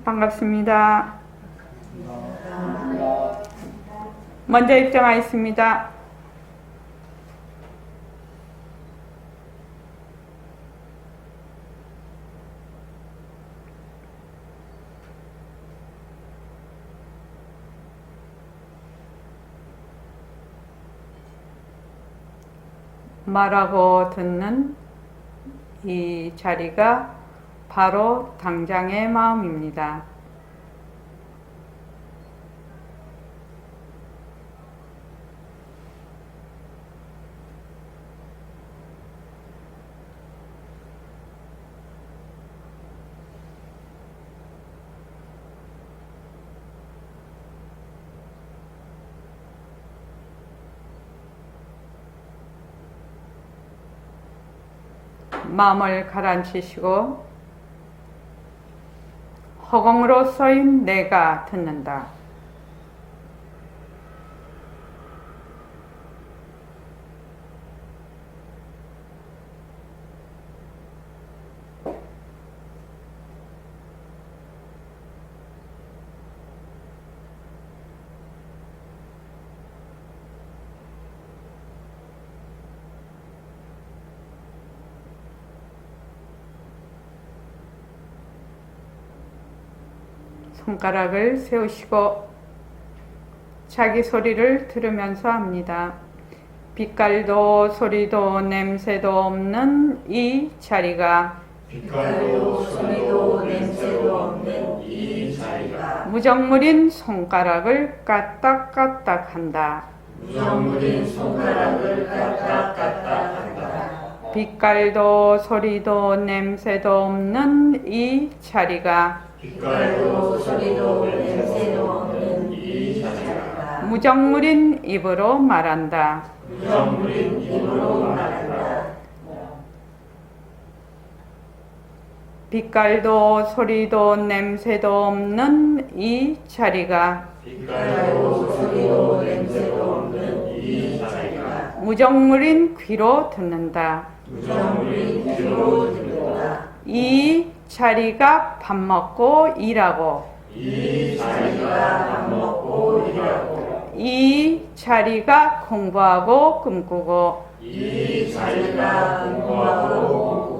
반갑습니다. 먼저 입장하겠습니다. 말하고 듣는 이 자리가 바로 당장의 마음입니다. 마음을 가라앉히시고 허공으로 쏘인 내가 듣는다. 손가락을 세우시고 자기 소리를 들으면서 합니다. 빛깔도 소리도 냄새도 없는 이 자리가 빛깔도 소리도 냄새도 없는 이 자리가 무정물인 손가락을 까딱까딱 한다. 무정물인 손가락을 까딱까딱 한다. 빛깔도 소리도 냄새도 없는 이 자리가 빛깔도 소리도 냄새도 없는 이 자리가 무정물인 입으로 말한다. 무정물인 입으로 말한다. 빛깔도 소리도 냄새도 없는 이 자리가 빛깔도 소리도 냄새도 없는 이 자리가 무정물인 귀로 듣는다. 무정물인 귀로 듣는다. 이 자리가 밥 먹고 일하고 이 자리가 밥 먹고 일하고 이 자리가 공부하고 꿈꾸고 이 자리가 공부하고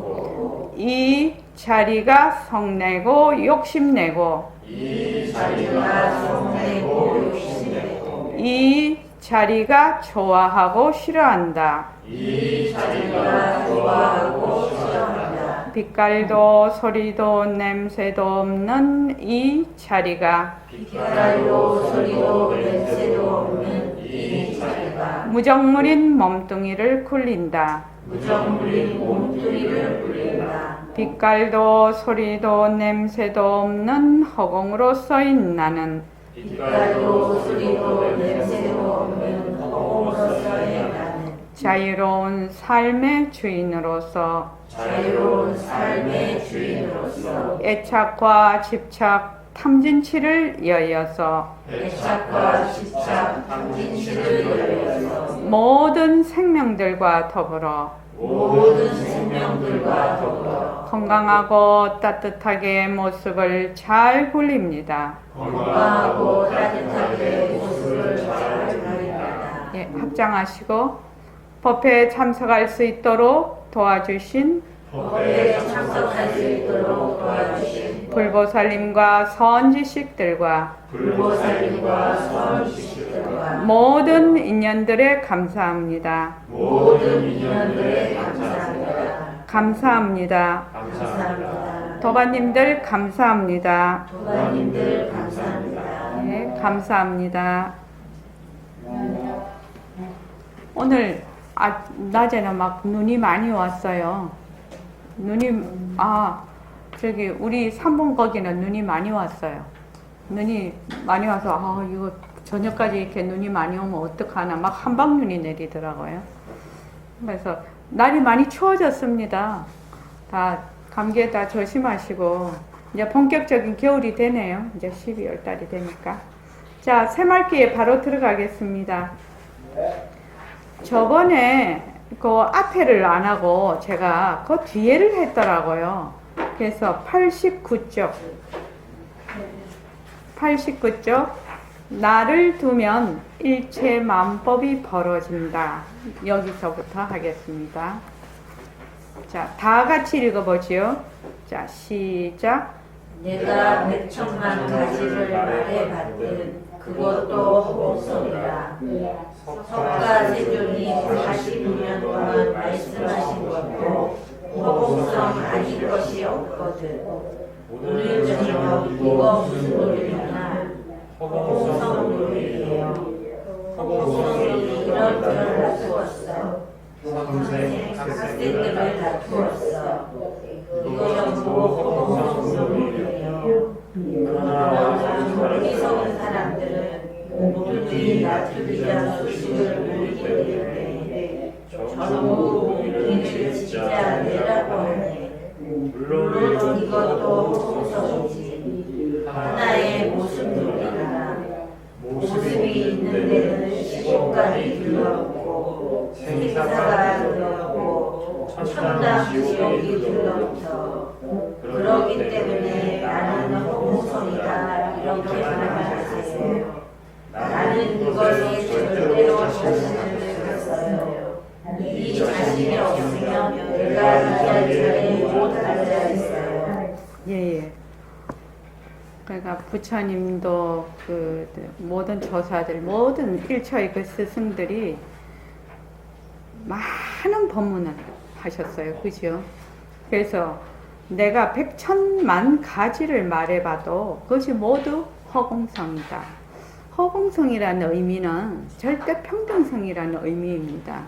꿈꾸고 이 자리가 성내고 욕심내고 이 자리가 성내고 욕심내고 이 자리가 좋아하고 싫어한다. 이 자리가 좋아하고 싫어한다. 빛깔도 소리도 냄새도 없는 이 자리가 빛깔도 소리도 냄새도 없는 이 자리가 무정물인 몸뚱이를 굴린다. 무정물인 몸뚱이를 굴린다. 빛깔도 소리도 냄새도 없는 허공으로 쏘인 나는 빛깔도 소리도 냄새도 없는 허공으로서의 나는 자유로운 삶의 주인으로서 자유로운 삶의 주인으로서 애착과 집착, 탐진치를 여여서 애착과 집착, 탐진치를 열려서 모든 생명들과 더불어 모든 생명들과 더불어 건강하고 따뜻하게 모습을 잘 굴립니다. 건강하고 따뜻하게 모습을 잘 굴립니다. 예, 합장하시고 법회에 참석할 수 있도록 도와주신 법회에 참석할 수 있도록 도와주신 불보살님과 선지식들과 불보살님과 선지식들과 모든 인연들에 감사합니다. 모든 인연들에 감사합니다. 감사합니다. 감사합니다. 도반님들 감사합니다. 도반님들 감사합니다. 예, 감사합니다. 오늘 낮에는 막 눈이 많이 왔어요. 저기 우리 3번 거기는 눈이 많이 왔어요. 눈이 많이 와서 이거 저녁까지 이렇게 눈이 많이 오면 어떡하나 막 한방눈이 내리더라고요. 그래서 날이 많이 추워졌습니다. 다 감기에 다 조심하시고 이제 본격적인 겨울이 되네요. 이제 12월 달이 되니까. 자, 새말기에 바로 들어가겠습니다. 저번에 그 앞에를 안 하고 제가 그 뒤에를 했더라고요. 그래서 89쪽 89쪽. 나를 두면 일체 만법이 벌어진다. 여기서부터 하겠습니다. 자, 다 같이 읽어보지요. 자, 시작. 내가 백천만 가지를 말해봤든 그것도 허공성이라. 석가세존이 49년 동안 말씀하신 것도 허공성 아닌 것이 없거든. 오늘 저녁 이거 무슨 놀이냐? 허공성 놀이에요. 허공성이 이런저런 다투었어. 학생들을 다투었어. 이거 전부 허공성 놀이에요. 그러나 어리석은 사람들은 모두들이 다투기란 소식을 모르기 때문에 전부 우리를 진짜 내라고 하네. 물론 이것도 허공성이지. 하나의 모습놀이라. 모습이 있는 데는 시공간이 들러붙고 생사가 들러붙고 천당 지옥이 들러붙어. 그러기 때문에 나는 허공성이다 이렇게 말하세요. 나는 이것에 절대로 자신을 했어요. 이 자신이 없으면 내가 이 자리에 못 앉아 있어요. 예. 그러니까 부처님도 그 모든 조사들, 모든 일처의 그 스승들이 많은 법문을 하셨어요. 그죠? 그래서 내가 백천만 가지를 말해봐도 그것이 모두 허공성이다. 허공성이라는 의미는 절대평등성이라는 의미입니다.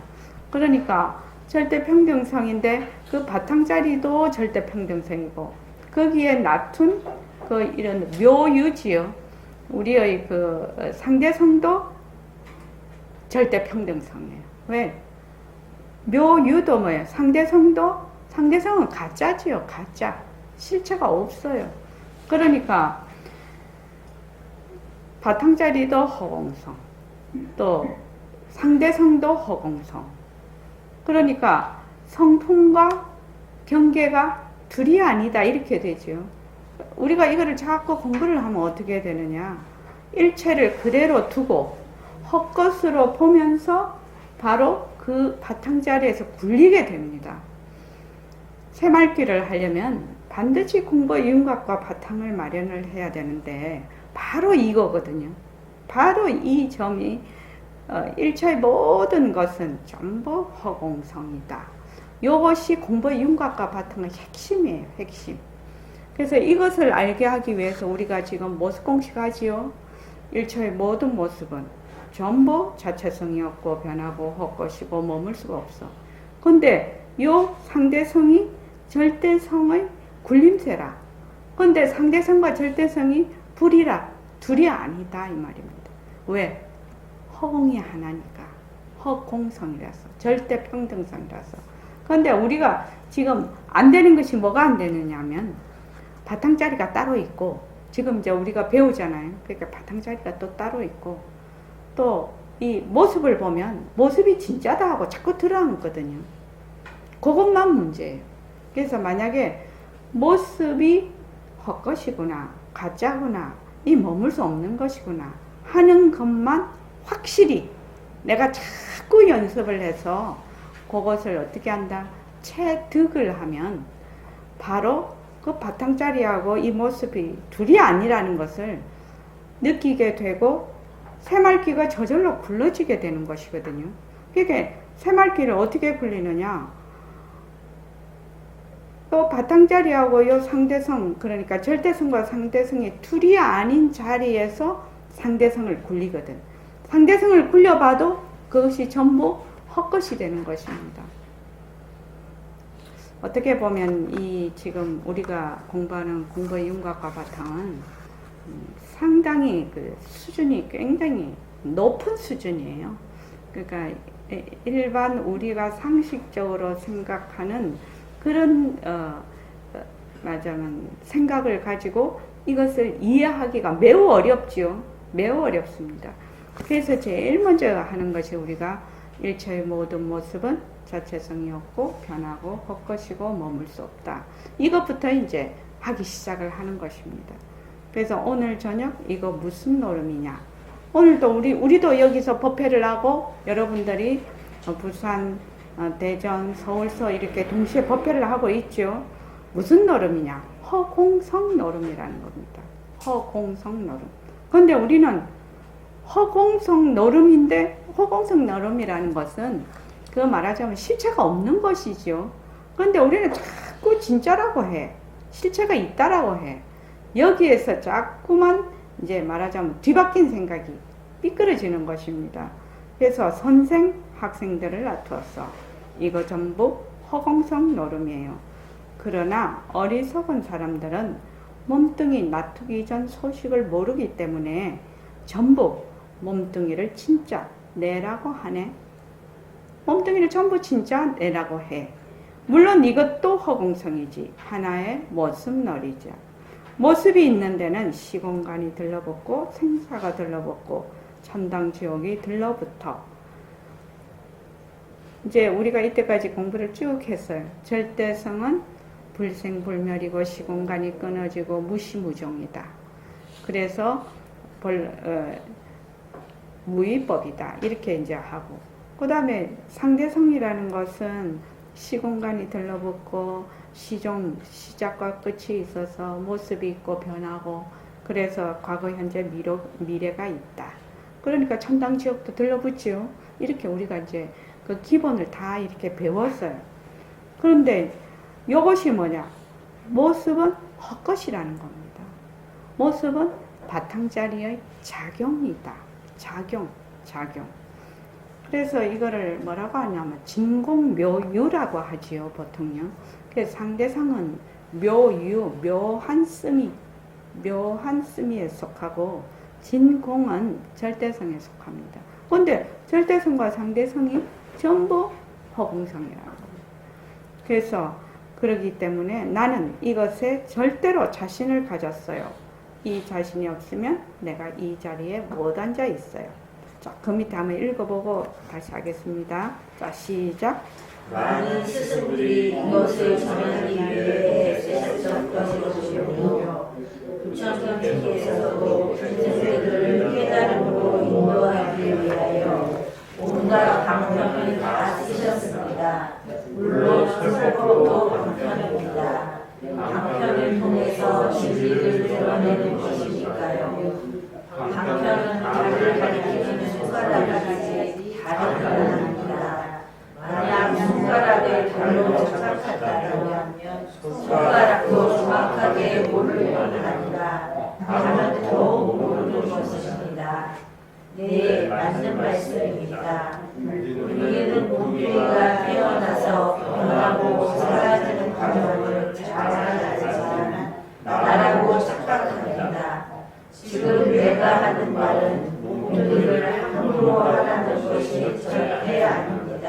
그러니까 절대평등성인데 그 바탕자리도 절대평등성이고 거기에 낮춘 그 이런 묘유지요. 우리의 그 상대성도 절대평등성이에요. 왜? 묘유도 뭐예요? 상대성은 가짜지요. 가짜. 실체가 없어요. 그러니까 바탕자리도 허공성, 또 상대성도 허공성. 그러니까 성품과 경계가 둘이 아니다 이렇게 되죠. 우리가 이거를 자꾸 공부를 하면 어떻게 되느냐? 일체를 그대로 두고 헛것으로 보면서 바로 그 바탕자리에서 굴리게 됩니다. 새말귀를 하려면 반드시 공부의 윤곽과 바탕을 마련을 해야 되는데 바로 이거거든요. 바로 이 점이 일체의 모든 것은 전부 허공성이다. 이것이 공부의 윤곽과 바탕의 핵심이에요. 핵심. 그래서 이것을 알게 하기 위해서 우리가 지금 모습공식 하지요. 일체의 모든 모습은 전부 자체성이 없고 변하고 헛것이고 머물 수가 없어. 근데 요 상대성이 절대성의 굴림새라. 근데 상대성과 절대성이 불이라. 둘이 아니다 이 말입니다. 왜? 허공이 하나니까. 허공성이라서. 절대평등성이라서. 근데 우리가 지금 안 되는 것이 뭐가 안 되느냐면 바탕자리가 따로 있고 지금 이제 우리가 배우잖아요. 그러니까 바탕자리가 또 따로 있고 또 이 모습을 보면 모습이 진짜다 하고 자꾸 들어앉거든요. 그것만 문제예요. 그래서 만약에 모습이 헛것이구나 가짜구나 이 머물 수 없는 것이구나 하는 것만 확실히 내가 자꾸 연습을 해서 그것을 어떻게 한다? 체득을 하면 바로 그 바탕자리하고 이 모습이 둘이 아니라는 것을 느끼게 되고 새말귀가 저절로 굴러지게 되는 것이거든요. 그러니까 새말귀를 어떻게 굴리느냐? 또 바탕자리하고 이 상대성, 그러니까 절대성과 상대성이 둘이 아닌 자리에서 상대성을 굴리거든. 상대성을 굴려봐도 그것이 전부 헛것이 되는 것입니다. 어떻게 보면 이 지금 우리가 공부하는 공부의 윤곽과 바탕은 상당히 그 수준이 굉장히 높은 수준이에요. 그러니까 일반 우리가 상식적으로 생각하는 그런 말하자면 생각을 가지고 이것을 이해하기가 매우 어렵지요. 매우 어렵습니다. 그래서 제일 먼저 하는 것이 우리가 일체의 모든 모습은 자체성이 없고 변하고 헛것이고 머물 수 없다. 이것부터 이제 하기 시작을 하는 것입니다. 그래서 오늘 저녁 이거 무슨 노름이냐. 오늘도 우리도 여기서 법회를 하고 여러분들이 부산, 대전, 서울서 이렇게 동시에 법회를 하고 있죠. 무슨 노름이냐? 허공성 노름이라는 겁니다. 허공성 노름. 근데 우리는 허공성 노름인데 허공성 노름이라는 것은 그 말하자면 실체가 없는 것이죠. 근데 우리는 자꾸 진짜라고 해. 실체가 있다라고 해. 여기에서 자꾸만 이제 말하자면 뒤바뀐 생각이 삐뚤어지는 것입니다. 그래서 선생, 학생들을 놔두어서 이거 전부 허공성 노름이에요. 그러나 어리석은 사람들은 몸뚱이 놔두기 전 소식을 모르기 때문에 전부 몸뚱이를 진짜 내라고 하네. 몸뚱이를 전부 진짜 내라고 해. 물론 이것도 허공성이지. 하나의 모습놀이죠. 모습이 있는 데는 시공간이 들러붙고 생사가 들러붙고 천당지옥이 들러붙어. 이제 우리가 이때까지 공부를 쭉 했어요. 절대성은 불생불멸이고 시공간이 끊어지고 무시무종이다. 그래서 무위법이다. 이렇게 이제 하고. 그 다음에 상대성이라는 것은 시공간이 들러붙고 시종, 시작과 끝이 있어서 모습이 있고 변하고 그래서 과거, 현재, 미래가 있다. 그러니까 천당, 지옥도 들러붙지요. 이렇게 우리가 이제 그 기본을 다 이렇게 배웠어요. 그런데 이것이 뭐냐? 모습은 헛것이라는 겁니다. 모습은 바탕자리의 작용이다. 작용. 그래서 이거를 뭐라고 하냐면 진공묘유라고 하지요, 보통요. 그래서 상대상은 묘유, 묘한 쓰미에 속하고 진공은 절대성에 속합니다. 근데 절대성과 상대성이 전부 허공성이라는 겁니다. 그래서 그러기 때문에 나는 이것에 절대로 자신을 가졌어요. 이 자신이 없으면 내가 이 자리에 못 앉아 있어요. 자, 그 밑에 한번 읽어보고 다시 하겠습니다. 자, 시작. 많은 스승들이 이것을 전하기 위해 애썼던 것이오며 부처님께서도 스승들을 깨달음으로 인도하기 위하여 온갖 방편을 다 쓰셨습니다. 물론 설법도 방편입니다. 방편을 통해서 진리를 드러내는 것이니까요. 방편은 달을 가리키는 손가락이지 다른 건 아닙니다. 만약 손가락을 달로 착각한다면 손가락도 정확하게 모를 뿐 아니라 달은 더욱 모르는 것입니다. 네, 맞는 말씀입니다. 우리는 몸뚱이가 태어나서 변하고 사라지는 과정을 잘 알지만 나라고 착각합니다. 지금 내가 하는 말은 몸뚱이를 함부로 하라는 것이 절대 아닙니다.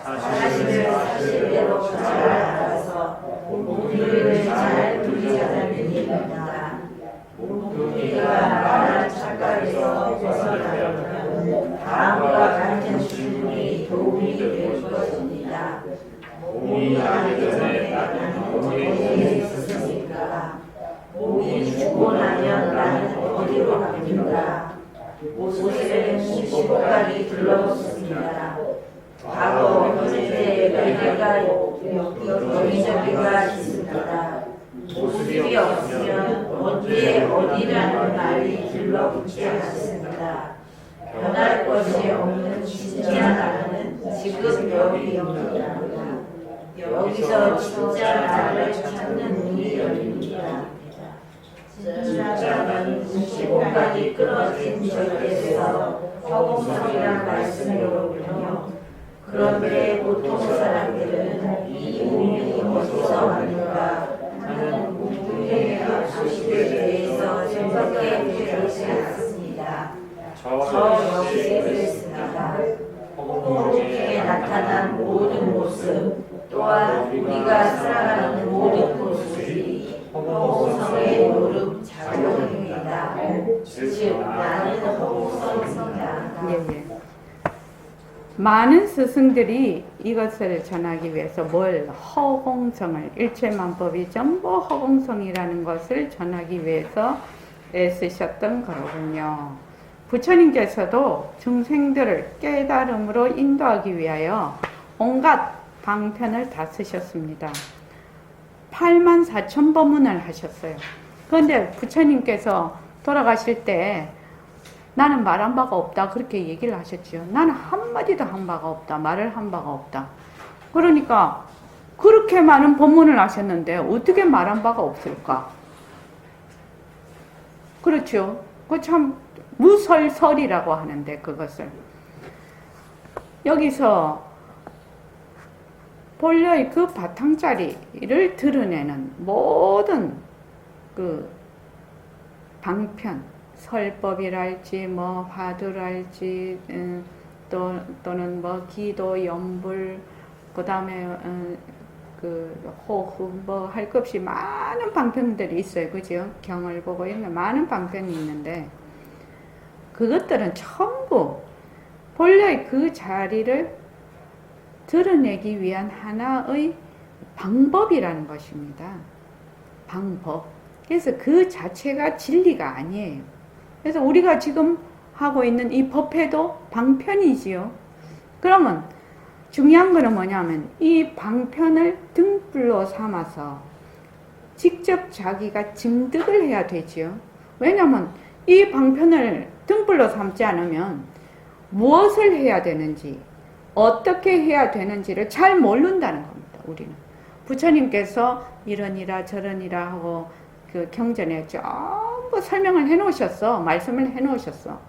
사실을 사실대로 잘 알아서 몸뚱이를 잘 분리하는 일입니다. 몸뚱이가 말하는 착각에서 벗어나려면 다음과 같은 질문이 도움이 될 것입니다. 몸이 나기 전에 나는 어디에 있었습니까? 몸이 죽고 나면 나는 어디로 갑니까? 옷에는 15가지 들러붙습니다. 과거, 현재, 미래가 여기저기가 있습니다. 모습이 없으면 어디에 어디라는 말이 들러붙지 않습니다. 변할 것이 없는 진짜 나는 지금 여기입니다. 여기서 진짜 나를 찾는 문이 열립니다. 진짜는 15가지 끊어진 절대에서 허공성이란 말씀이로군요. 그런데 보통 사람들은 이 몸이 어디서 왔는가 하는 몸뚱이의 소식에 대해서 생각해 되지 않습니다. 저 역시 그랬습니다. 허공에 나타난 모든 모습 또한 우리가 살아가는 모든 모습이 허공성의 노름 작용입니다. 즉 나는 허공성입니다. 예. 많은 스승들이 이것을 전하기 위해서 뭘 허공성을 일체만법이 전부 허공성이라는 것을 전하기 위해서 애쓰셨던 거로군요. 부처님께서도 중생들을 깨달음으로 인도하기 위하여 온갖 방편을 다 쓰셨습니다. 84,000법문을 하셨어요. 그런데 부처님께서 돌아가실 때 나는 말한 바가 없다 그렇게 얘기를 하셨죠. 나는 한마디도 한 바가 없다. 말을 한 바가 없다. 그러니까 그렇게 많은 법문을 하셨는데 어떻게 말한 바가 없을까? 그렇죠. 그 참 무설설이라고 하는데 그것을 여기서 본래의 그 바탕자리를 드러내는 모든 그 방편, 설법이랄지 뭐 화두랄지 또는 뭐 기도, 연불, 그 다음에 그 호흡 뭐 할 것 없이 많은 방편들이 있어요. 그죠? 경을 보고 이런 많은 방편이 있는데 그것들은 전부 본래의 그 자리를 드러내기 위한 하나의 방법이라는 것입니다. 방법. 그래서 그 자체가 진리가 아니에요. 그래서 우리가 지금 하고 있는 이 법회도 방편이지요. 그러면 중요한 거는 뭐냐면 이 방편을 등불로 삼아서 직접 자기가 증득을 해야 되지요. 왜냐하면 이 방편을 등불로 삼지 않으면 무엇을 해야 되는지 어떻게 해야 되는지를 잘 모른다는 겁니다. 우리는 부처님께서 이러니라 저러니라 하고 그 경전에 전부 설명을 해 놓으셨어. 말씀을 해 놓으셨어.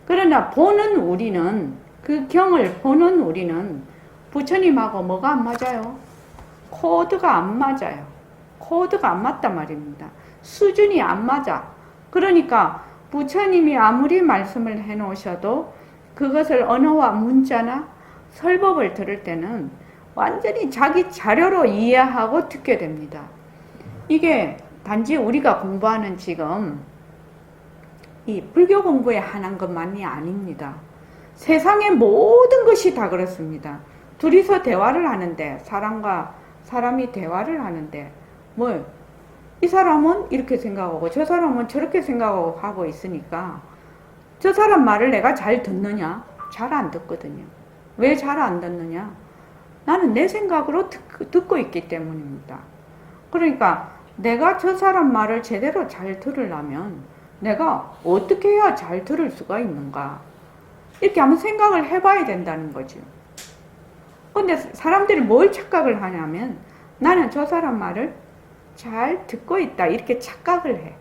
그러나 보는 우리는 그 경을 보는 우리는 부처님하고 뭐가 안 맞아요? 코드가 안 맞아요. 코드가 안 맞단 말입니다. 수준이 안 맞아. 그러니까 부처님이 아무리 말씀을 해 놓으셔도 그것을 언어와 문자나 설법을 들을 때는 완전히 자기 자료로 이해하고 듣게 됩니다. 이게 단지 우리가 공부하는 지금 이 불교 공부에 한한 것만이 아닙니다. 세상의 모든 것이 다 그렇습니다. 둘이서 대화를 하는데 사람과 사람이 대화를 하는데 뭐 이 사람은 이렇게 생각하고 저 사람은 저렇게 생각하고 하고 있으니까 저 사람 말을 내가 잘 듣느냐? 잘 안 듣거든요. 왜 잘 안 듣느냐? 나는 내 생각으로 듣고 있기 때문입니다. 그러니까 내가 저 사람 말을 제대로 잘 들으려면 내가 어떻게 해야 잘 들을 수가 있는가? 이렇게 한번 생각을 해봐야 된다는 거죠. 근데 사람들이 뭘 착각을 하냐면 나는 저 사람 말을 잘 듣고 있다 이렇게 착각을 해.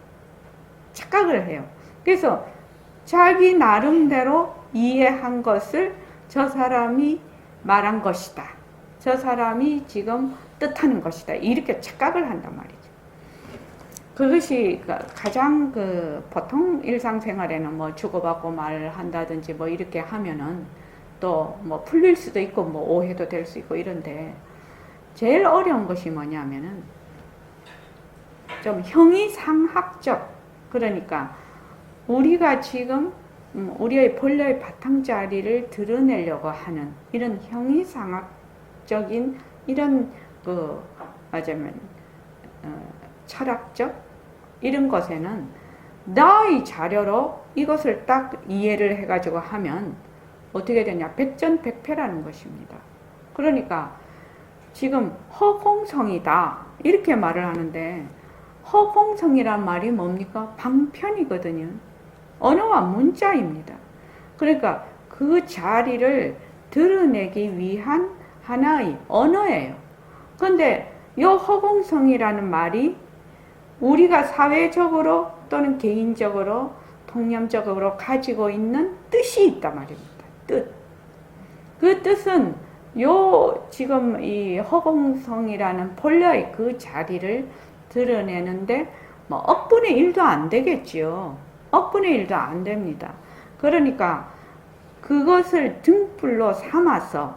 착각을 해요. 그래서 자기 나름대로 이해한 것을 저 사람이 말한 것이다. 저 사람이 지금 뜻하는 것이다. 이렇게 착각을 한단 말이죠. 그것이 가장 보통 일상생활에는 뭐 주고받고 말을 한다든지 뭐 이렇게 하면은 또 뭐 풀릴 수도 있고 뭐 오해도 될 수 있고 이런데 제일 어려운 것이 뭐냐면은 좀 형이상학적 그러니까 우리가 지금 우리의 본래의 바탕자리를 드러내려고 하는 이런 형이상학적인 이런 말하자면 철학적 이런 것에는 나의 자료로 이것을 딱 이해를 해가지고 하면 어떻게 되냐 백전백패라는 것입니다. 그러니까 지금 허공성이다 이렇게 말을 하는데 허공성이란 말이 뭡니까? 방편이거든요. 언어와 문자입니다. 그러니까 그 자리를 드러내기 위한 하나의 언어예요. 그런데 이 허공성이라는 말이 우리가 사회적으로 또는 개인적으로 통념적으로 가지고 있는 뜻이 있단 말입니다. 뜻. 그 뜻은 지금 이 허공성이라는 본래의 그 자리를 드러내는데 뭐 억분의 1도 안 되겠지요. 억분의 1도 안 됩니다. 그러니까 그것을 등불로 삼아서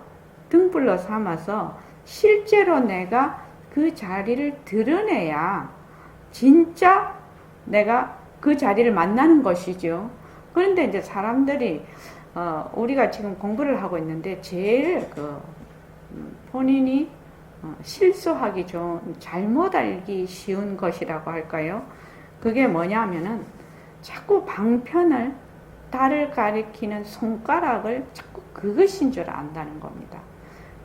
실제로 내가 그 자리를 드러내야 진짜 내가 그 자리를 만나는 것이죠. 그런데 이제 사람들이 우리가 지금 공부를 하고 있는데 제일 본인이 실수하기 좋은, 잘못 알기 쉬운 것이라고 할까요? 그게 뭐냐면은 자꾸 방편을, 달을 가리키는 손가락을 자꾸 그것인 줄 안다는 겁니다.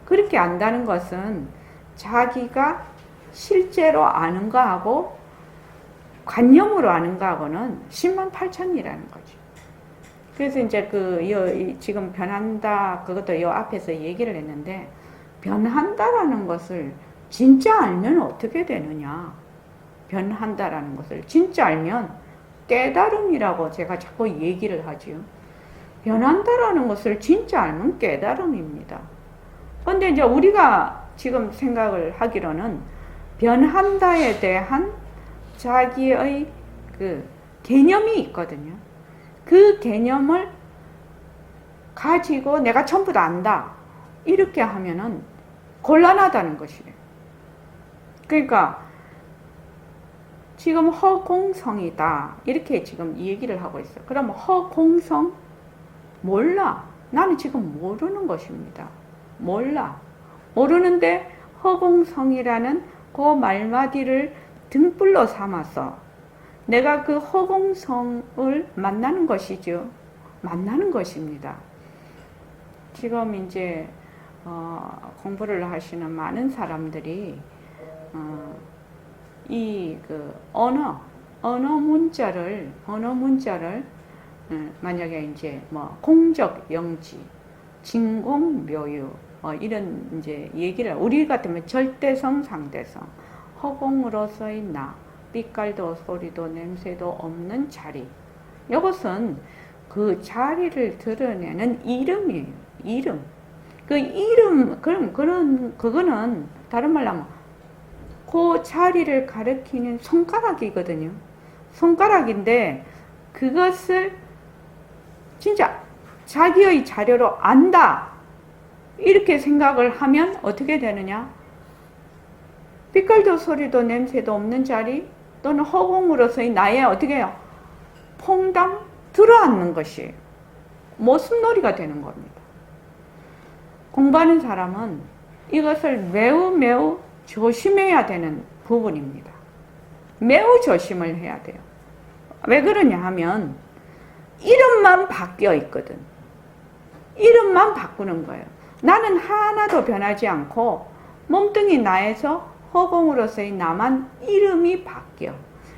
그렇게 안다는 것은 자기가 실제로 아는 거하고 관념으로 아는 거하고는 10만 8천이라는 거죠. 그래서 이제 지금 변한다, 그것도 요 앞에서 얘기를 했는데, 변한다라는 것을 진짜 알면 어떻게 되느냐? 변한다라는 것을 진짜 알면 깨달음이라고 제가 자꾸 얘기를 하지요. 변한다라는 것을 진짜 알면 깨달음입니다. 근데 이제 우리가 지금 생각을 하기로는 변한다에 대한 자기의 개념이 있거든요. 그 개념을 가지고 내가 전부 다 안다, 이렇게 하면은 곤란하다는 것이에요. 그러니까 지금 허공성이다, 이렇게 지금 얘기를 하고 있어요. 그럼 허공성? 몰라. 나는 지금 모르는 것입니다. 몰라. 모르는데 허공성이라는 그 말마디를 등불로 삼아서 내가 그 허공성을 만나는 것이죠. 만나는 것입니다. 지금 이제 공부를 하시는 많은 사람들이 이 언어 문자를 만약에 이제 뭐 공적 영지, 진공묘유 이런 이제 얘기를, 우리 같으면 절대성, 상대성, 허공으로서의 나, 빛깔도 소리도 냄새도 없는 자리. 이것은 그 자리를 드러내는 이름이에요. 이름. 그 이름, 그거는 다른 말로 하면 그 자리를 가리키는 손가락이거든요. 손가락인데 그것을 진짜 자기의 자료로 안다, 이렇게 생각을 하면 어떻게 되느냐? 빛깔도 소리도 냄새도 없는 자리 또는 허공으로서의 나의 어떻게 해요? 퐁당 들어앉는 것이 모순놀이가 되는 겁니다. 공부하는 사람은 이것을 매우 조심해야 되는 부분입니다. 매우 조심을 해야 돼요. 왜 그러냐 하면 이름만 바뀌어 있거든. 이름만 바꾸는 거예요. 나는 하나도 변하지 않고 몸뚱이 나에서 허공으로서의 나만 이름이 바뀌어.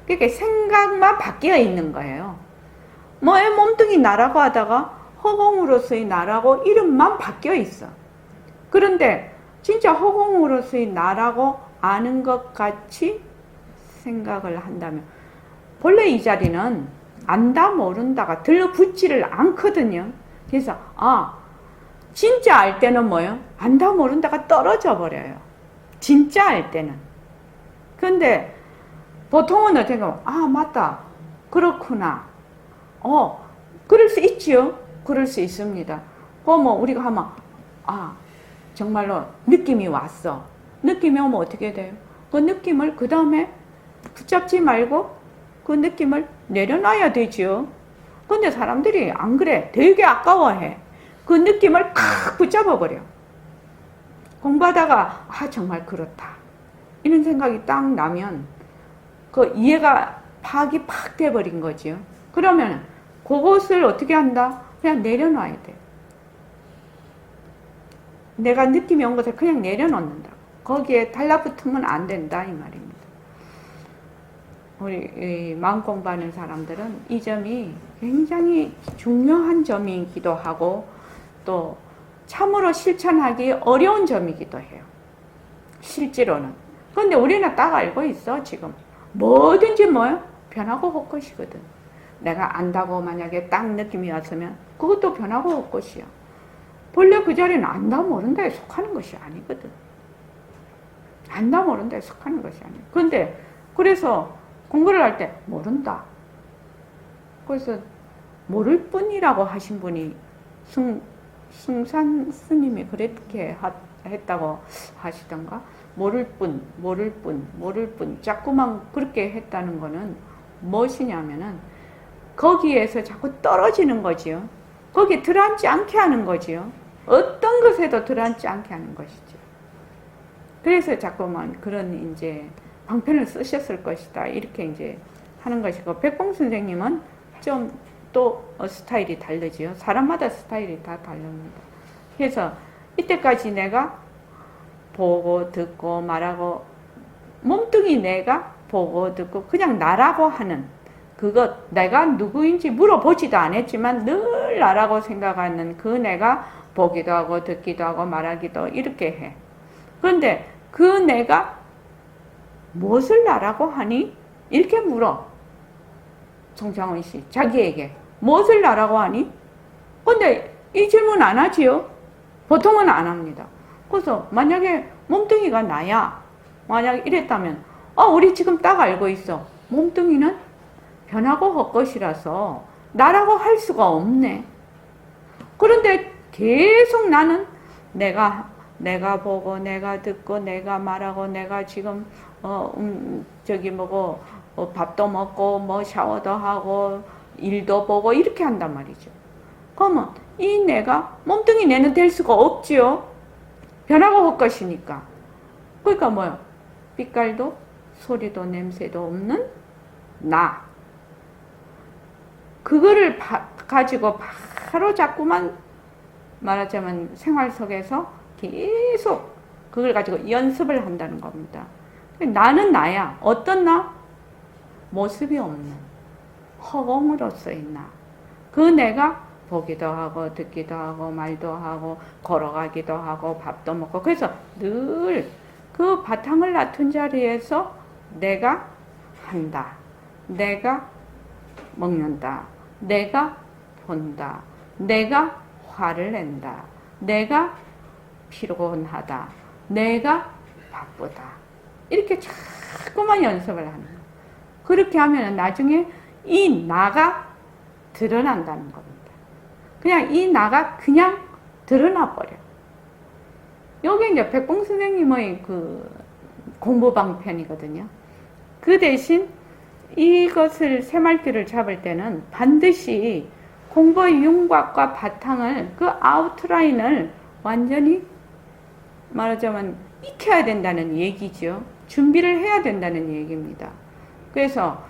그러니까 생각만 바뀌어 있는 거예요. 뭐의 몸뚱이 나라고 하다가 허공으로서의 나라고 이름만 바뀌어 있어. 그런데 진짜 허공으로서의 나라고 아는 것 같이 생각을 한다면 본래 이 자리는 안다 모른다가 들러붙지를 않거든요. 그래서 진짜 알 때는 뭐예요? 안다 모른다가 떨어져 버려요. 진짜 알 때는. 근데 보통은 어떻게 하면 맞다, 그렇구나, 그럴 수 있지요. 그럴 수 있습니다. 우리가 하면 정말로 느낌이 왔어. 느낌이 오면 어떻게 돼요? 그 느낌을 그 다음에 붙잡지 말고 그 느낌을 내려놔야 되죠. 근데 사람들이 안 그래. 되게 아까워해. 그 느낌을 탁 붙잡아버려. 공부하다가 정말 그렇다, 이런 생각이 딱 나면 그 이해가 파악이 팍 돼버린 거지요. 그러면 그것을 어떻게 한다? 그냥 내려놔야 돼. 내가 느낌이 온 것을 그냥 내려놓는다. 거기에 달라붙으면 안 된다, 이 말입니다. 우리 마음 공부하는 사람들은 이 점이 굉장히 중요한 점이기도 하고 또 참으로 실천하기 어려운 점이기도 해요. 실제로는. 그런데 우리는 딱 알고 있어. 지금 뭐든지 변하고 올 것이거든. 내가 안다고 만약에 딱 느낌이 왔으면 그것도 변하고 올 것이야. 본래 그 자리는 안다 모른다에 속하는 것이 아니거든. 안다 모른다에 속하는 것이 아니야. 그런데 그래서 공부를 할 때 모른다. 그래서 모를 뿐이라고 하신 분이 승산 스님이 그렇게 했다고 하시던가. 모를 뿐 자꾸만 그렇게 했다는 거는 무엇이냐면은 거기에서 자꾸 떨어지는 거지요. 거기 들어앉지 않게 하는 거지요. 어떤 것에도 들어앉지 않게 하는 것이죠. 그래서 자꾸만 그런 이제 방편을 쓰셨을 것이다. 이렇게 이제 하는 것이고, 백봉 선생님은 좀 또 스타일이 다르지요. 사람마다 스타일이 다 다릅니다. 그래서 이때까지 내가 보고 듣고 말하고, 몸뚱이 내가 보고 듣고 그냥 나라고 하는 그것, 내가 누구인지 물어보지도 않았지만 늘 나라고 생각하는 그 내가 보기도 하고 듣기도 하고 말하기도 이렇게 해. 그런데 그 내가 무엇을 나라고 하니? 이렇게 물어. 송창훈 씨 자기에게 무엇을 나라고 하니? 근데 이 질문 안 하지요? 보통은 안 합니다. 그래서 만약에 몸뚱이가 나야, 만약 이랬다면 우리 지금 딱 알고 있어. 몸뚱이는 변하고 헛것이라서 나라고 할 수가 없네. 그런데 계속 나는 내가 보고 내가 듣고 내가 말하고 내가 지금 저기 뭐고 밥도 먹고 뭐 샤워도 하고 일도 보고 이렇게 한단 말이죠. 그러면 이 내가 몸뚱이 내는 될 수가 없지요. 변하고 헛것이니까. 그러니까 뭐요? 빛깔도 소리도 냄새도 없는 나. 그거를 가지고 바로 자꾸만 말하자면 생활 속에서 계속 그걸 가지고 연습을 한다는 겁니다. 나는 나야. 어떤 나? 모습이 없는 허공으로서의 나. 그 내가 보기도 하고 듣기도 하고 말도 하고 걸어가기도 하고 밥도 먹고, 그래서 늘 그 바탕을 놔둔 자리에서 내가 한다. 내가 먹는다. 내가 본다. 내가 화를 낸다. 내가 피곤하다. 내가 바쁘다. 이렇게 자꾸만 연습을 하는 거예요. 그렇게 하면 나중에 이 나가 드러난다는 겁니다. 그냥 이 나가 그냥 드러나 버려. 여기 이제 백봉 선생님의 그 공부방편이거든요. 그 대신 이것을 새말귀를 잡을 때는 반드시 공부의 윤곽과 바탕을, 그 아웃라인을 완전히 말하자면 익혀야 된다는 얘기죠. 준비를 해야 된다는 얘기입니다. 그래서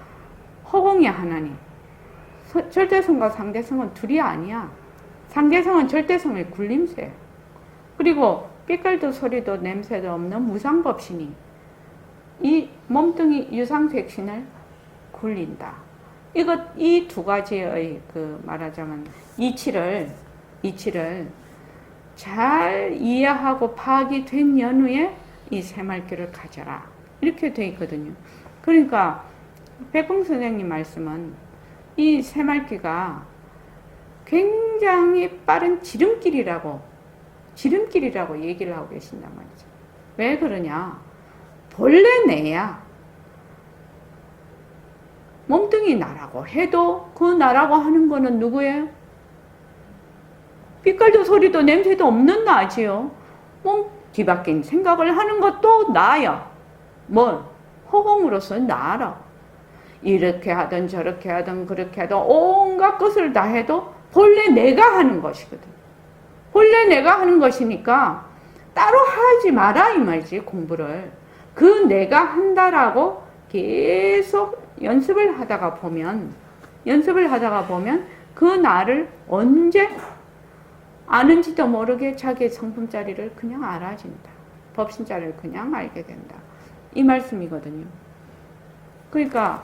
허공이 하나님, 절대성과 상대성은 둘이 아니야. 상대성은 절대성의 굴림새예요. 그리고 빛깔도 소리도 냄새도 없는 무상법신이 이 몸뚱이 유상색신을 굴린다. 이 두 가지의 그 말하자면 이치를 잘 이해하고 파악이 된 연후에 이 새말귀를 가져라. 이렇게 되어 있거든요. 그러니까 백봉 선생님 말씀은 이 새말귀가 굉장히 빠른 지름길이라고 얘기를 하고 계신단 말이죠. 왜 그러냐? 본래 내야. 몸뚱이 나라고 해도 그 나라고 하는 거는 누구예요? 빛깔도 소리도 냄새도 없는 나지요. 몸 뒤바뀐 생각을 하는 것도 나야. 뭘? 허공으로서 나라. 이렇게 하든 저렇게 하든 그렇게 하든 온갖 것을 다 해도 본래 내가 하는 것이거든. 본래 내가 하는 것이니까 따로 하지 마라 이 말이지. 공부를 그 내가 한다라고 계속 연습을 하다가 보면 그 나를 언제 아는지도 모르게 자기의 성품자리를 그냥 알아진다. 법신자리를 그냥 알게 된다. 이 말씀이거든요. 그러니까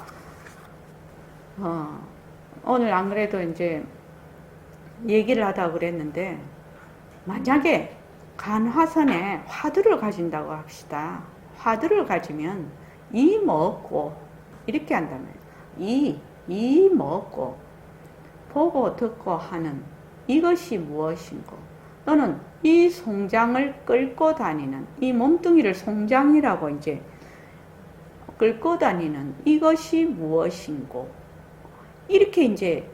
오늘 안 그래도 이제 얘기를 하다가 그랬는데, 만약에 간화선에 화두를 가진다고 합시다. 화두를 가지면 이 먹고 이렇게 한다면 이 먹고 보고 듣고 하는 이것이 무엇인고, 또는 이 송장을 끌고 다니는 이 몸뚱이를 송장이라고 이제 끌고 다니는 이것이 무엇인고, 이렇게 이제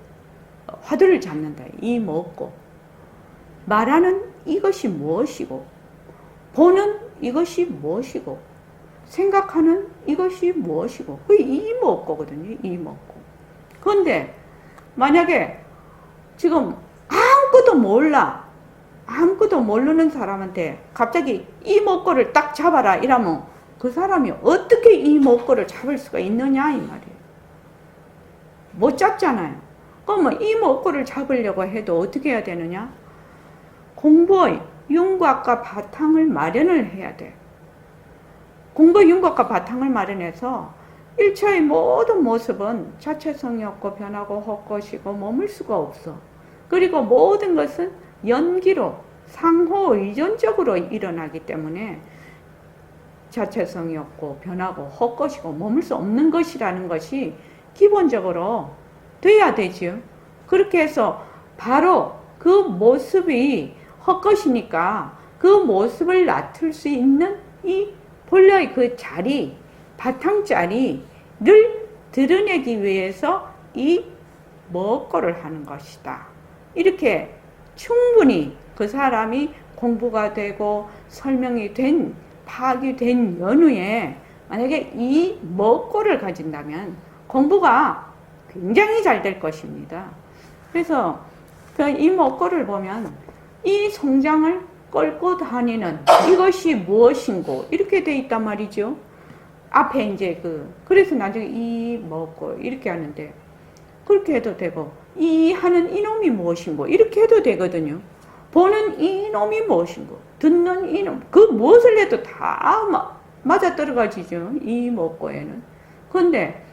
화두를 잡는다. 이 먹고 말하는 이것이 무엇이고, 보는 이것이 무엇이고, 생각하는 이것이 무엇이고, 그게 이 먹고거든요. 이 먹고. 그런데 만약에 지금 아무것도 몰라. 아무것도 모르는 사람한테 갑자기 이 먹고를 딱 잡아라 이러면 그 사람이 어떻게 이 먹고를 잡을 수가 있느냐 이 말이에요. 못 잡잖아요. 그러면 이 먹고를 잡으려고 해도 어떻게 해야 되느냐? 공부의 윤곽과 바탕을 마련을 해야 돼. 공부의 윤곽과 바탕을 마련해서 일체의 모든 모습은 자체성이 없고 변하고 헛것이고 머물 수가 없어. 그리고 모든 것은 연기로 상호 의존적으로 일어나기 때문에 자체성이 없고 변하고 헛것이고 머물 수 없는 것이라는 것이 기본적으로 돼야 되죠. 그렇게 해서 바로 그 모습이 헛것이니까 그 모습을 나툴 수 있는 이 본래의 그 자리, 바탕자리를 드러내기 위해서 이 먹고를 하는 것이다. 이렇게 충분히 그 사람이 공부가 되고 설명이 된, 파악이 된 연후에 만약에 이 먹고를 가진다면 공부가 굉장히 잘 될 것입니다. 그래서 이 먹고를 보면 이 송장을 끌고 다니는 이것이 무엇인고 이렇게 돼 있단 말이죠. 앞에 이제 그래서 나중에 이 먹고 이렇게 하는데 그렇게 해도 되고 이 하는 이놈이 무엇인고 이렇게 해도 되거든요. 보는 이놈이 무엇인고 듣는 이놈 그 무엇을 해도 다 맞아 떨어가지죠. 이 먹고에는. 그런데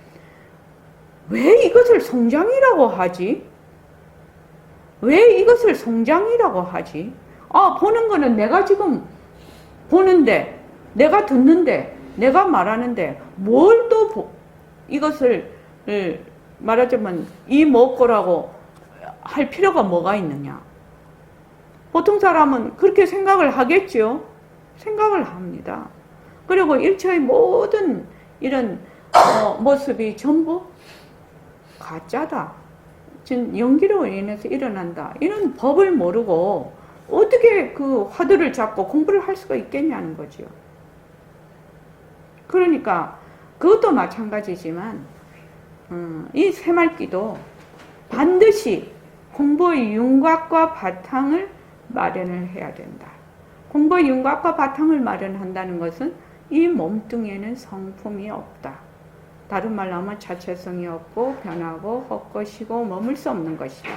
왜 이것을 송장이라고 하지? 왜 이것을 송장이라고 하지? 아, 보는 거는 내가 지금 보는데, 내가 듣는데, 내가 말하는데, 뭘 또 이것을 말하자면 이 먹고라고 할 필요가 뭐가 있느냐? 보통 사람은 그렇게 생각을 하겠죠? 생각을 합니다. 그리고 일체의 모든 이런 모습이 전부 가짜다. 지금 연기로 인해서 일어난다. 이런 법을 모르고 어떻게 그 화두를 잡고 공부를 할 수가 있겠냐는 거죠. 그러니까 그것도 마찬가지지만 이 새말기도 반드시 공부의 윤곽과 바탕을 마련을 해야 된다. 공부의 윤곽과 바탕을 마련한다는 것은 이 몸뚱이에는 성품이 없다. 다른 말로 하면 자체성이 없고 변하고 헛것이고 머물 수 없는 것이다.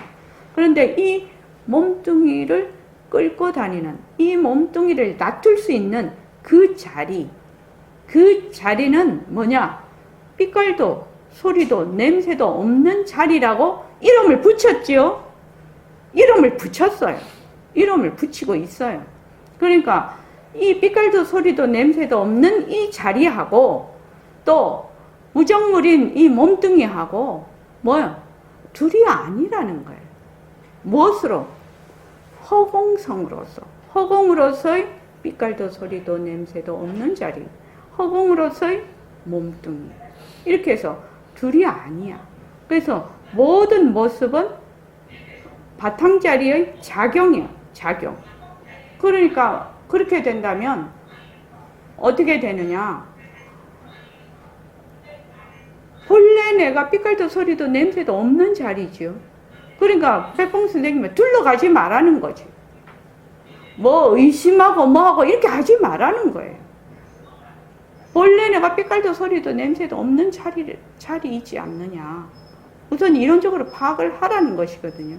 그런데 이 몸뚱이를 끌고 다니는 이 몸뚱이를 놔둘 수 있는 그 자리, 그 자리는 뭐냐? 빛깔도 소리도 냄새도 없는 자리라고 이름을 붙였지요. 이름을 붙였어요. 이름을 붙이고 있어요. 그러니까 이 빛깔도 소리도 냄새도 없는 이 자리하고 또 무정물인 이 몸뚱이하고 뭐요? 둘이 아니라는 거예요. 무엇으로? 허공성으로서. 허공으로서의 빛깔도 소리도 냄새도 없는 자리. 허공으로서의 몸뚱이. 이렇게 해서 둘이 아니야. 그래서 모든 모습은 바탕자리의 작용이야. 작용. 그러니까 그렇게 된다면 어떻게 되느냐? 본래 내가 빛깔도 소리도 냄새도 없는 자리죠. 그러니까 백봉 선생님은 둘러가지 말라는 거지. 뭐 의심하고 뭐하고 이렇게 하지 말라는 거예요. 본래 내가 빛깔도 소리도 냄새도 없는 자리이지 않느냐. 우선 이론적으로 파악을 하라는 것이거든요.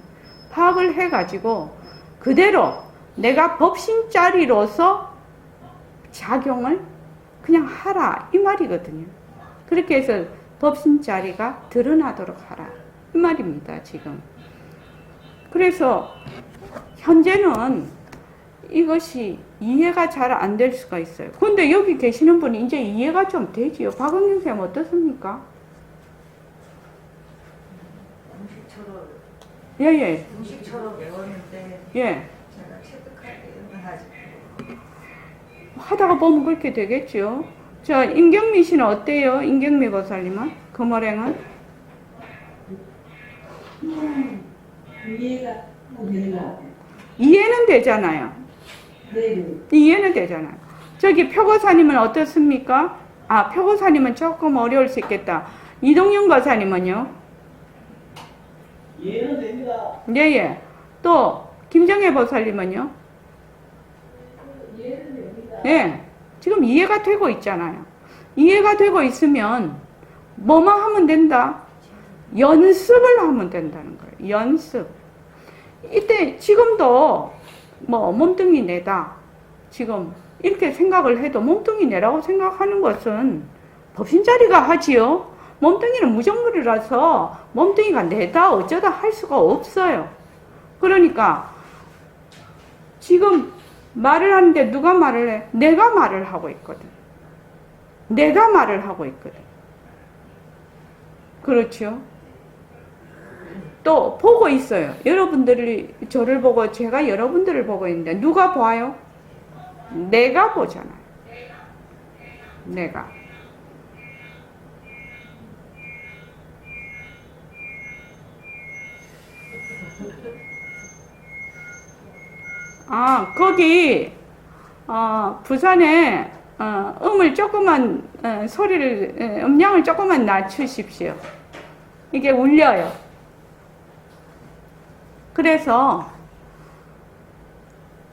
파악을 해가지고 그대로 내가 법신자리로서 작용을 그냥 하라 이 말이거든요. 그렇게 해서 법신자리가 드러나도록 하라 이 말입니다. 지금. 그래서 현재는 이것이 이해가 잘 안 될 수가 있어요. 근데 여기 계시는 분이 이제 이해가 좀 되지요. 박은경 선생님 어떻습니까? 음식처럼 예예. 음식처럼 외웠는데 예. 제가 체득하기는 아직 하다가 보면 그렇게 되겠죠. 자, 임경미 씨는 어때요? 임경미 보살님은? 금월행은? 이해가 되나? 이해는 되잖아요. 네. 이해는 되잖아요. 저기 표고사님은 어떻습니까? 아, 표고사님은 조금 어려울 수 있겠다. 이동윤 거사님은요? 이해는 됩니다. 예예. 또 김정혜 보살님은요? 네, 지금 이해가 되고 있잖아요. 이해가 되고 있으면 뭐만 하면 된다? 연습을 하면 된다는 거예요. 연습. 이때 지금도 뭐 몸뚱이 내다 지금 이렇게 생각을 해도 몸뚱이 내라고 생각하는 것은 법신자리가 하지요. 몸뚱이는 무정물이라서 몸뚱이가 내다 어쩌다 할 수가 없어요. 그러니까 지금 말을 하는데 누가 말을 해? 내가 말을 하고 있거든. 내가 말을 하고 있거든. 그렇죠? 또 보고 있어요. 여러분들이 저를 보고 제가 여러분들을 보고 있는데 누가 봐요? 내가 보잖아요. 내가. 아, 거기 부산에 음을 조금만 소리를 음량을 조금만 낮추십시오. 이게 울려요. 그래서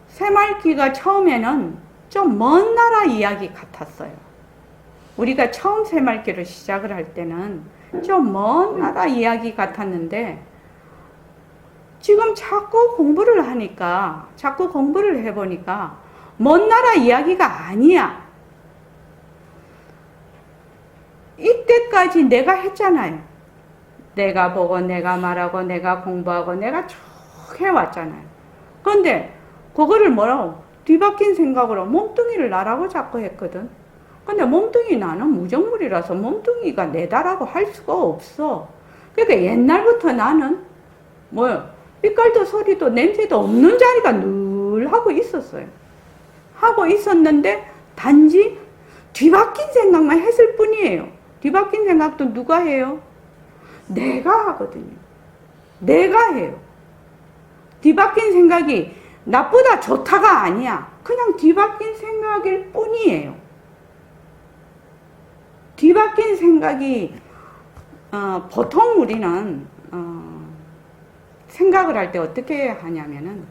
새말귀가 처음에는 좀 먼 나라 이야기 같았어요. 우리가 처음 새말귀를 시작을 할 때는 좀 먼 나라 이야기 같았는데 지금 자꾸 공부를 하니까 자꾸 공부를 해보니까 먼 나라 이야기가 아니야. 이때까지 내가 했잖아요. 내가 보고 내가 말하고 내가 공부하고 내가 쭉 해왔잖아요. 그런데 그거를 뭐라고 뒤바뀐 생각으로 몸뚱이를 나라고 자꾸 했거든. 근데 몸뚱이 나는 무정물이라서 몸뚱이가 내다라고 할 수가 없어. 그러니까 옛날부터 나는 뭐요? 빛깔도 소리도 냄새도 없는 자리가 늘 하고 있었어요. 하고 있었는데 단지 뒤바뀐 생각만 했을 뿐이에요. 뒤바뀐 생각도 누가 해요? 내가 하거든요. 내가 해요. 뒤바뀐 생각이 나쁘다 좋다가 아니야. 그냥 뒤바뀐 생각일 뿐이에요. 뒤바뀐 생각이 보통 우리는 생각을 할 때 어떻게 하냐면은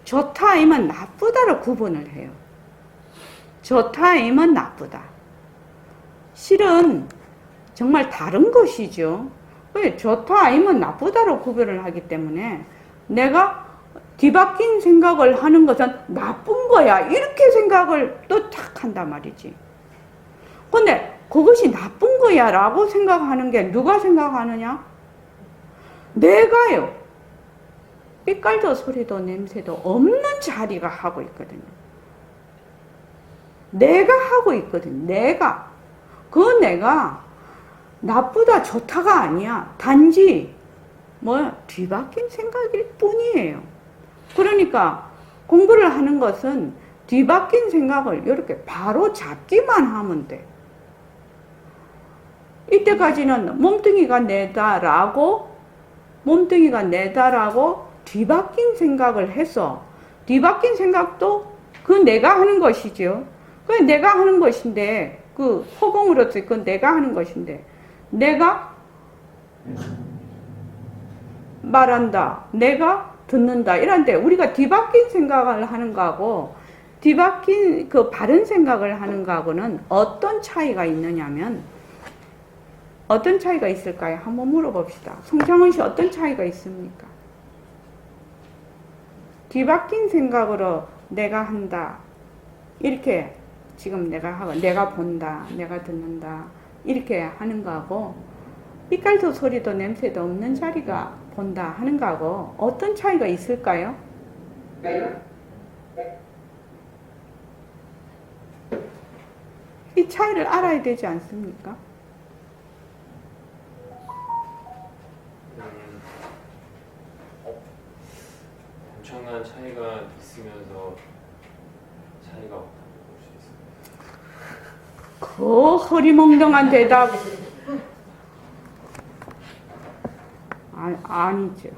좋다 아니면 나쁘다로 구분을 해요. 좋다 아니면 나쁘다. 실은 정말 다른 것이죠. 왜 좋다 아니면 나쁘다로 구별을 하기 때문에 내가 뒤바뀐 생각을 하는 것은 나쁜 거야 이렇게 생각을 또 탁 한단 말이지. 근데 그것이 나쁜 거야 라고 생각하는 게 누가 생각하느냐? 내가요. 빛깔도 소리도 냄새도 없는 자리가 하고 있거든요. 내가 하고 있거든. 내가. 그 내가 나쁘다 좋다가 아니야. 단지 뒤바뀐 생각일 뿐이에요. 그러니까 공부를 하는 것은 뒤바뀐 생각을 이렇게 바로 잡기만 하면 돼. 이때까지는 몸뚱이가 내다라고 뒤바뀐 생각을 해서 뒤바뀐 생각도 그 내가 하는 것이죠. 그 내가 하는 것인데 그 허공으로서 그 내가 하는 것인데 내가 말한다. 내가 듣는다. 이런데 우리가 뒤바뀐 생각을 하는 거하고 뒤바뀐 그 바른 생각을 하는 거하고는 어떤 차이가 있느냐면 어떤 차이가 있을까요? 한번 물어봅시다. 송창훈 씨 어떤 차이가 있습니까? 뒤바뀐 생각으로 내가 한다. 이렇게 지금 내가 하고 내가 본다. 내가 듣는다. 이렇게 하는 거하고 빛깔도 소리도 냄새도 없는 자리가 본다 하는 거하고 어떤 차이가 있을까요? 이 차이를 알아야 되지 않습니까? 엄청난 차이가 있으면서 차이가 없다고 볼 수 있습니다. 그 허리멍덩한 대답 아니죠.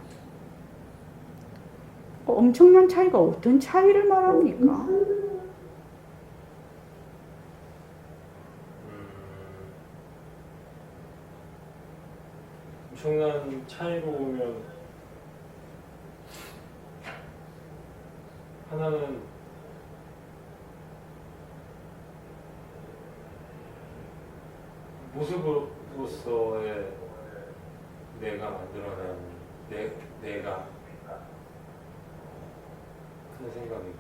엄청난 차이가 어떤 차이를 말합니까? 엄청난 차이로 보면 하나는 모습으로서의 내가 만들어낸 내가 큰 생각이고,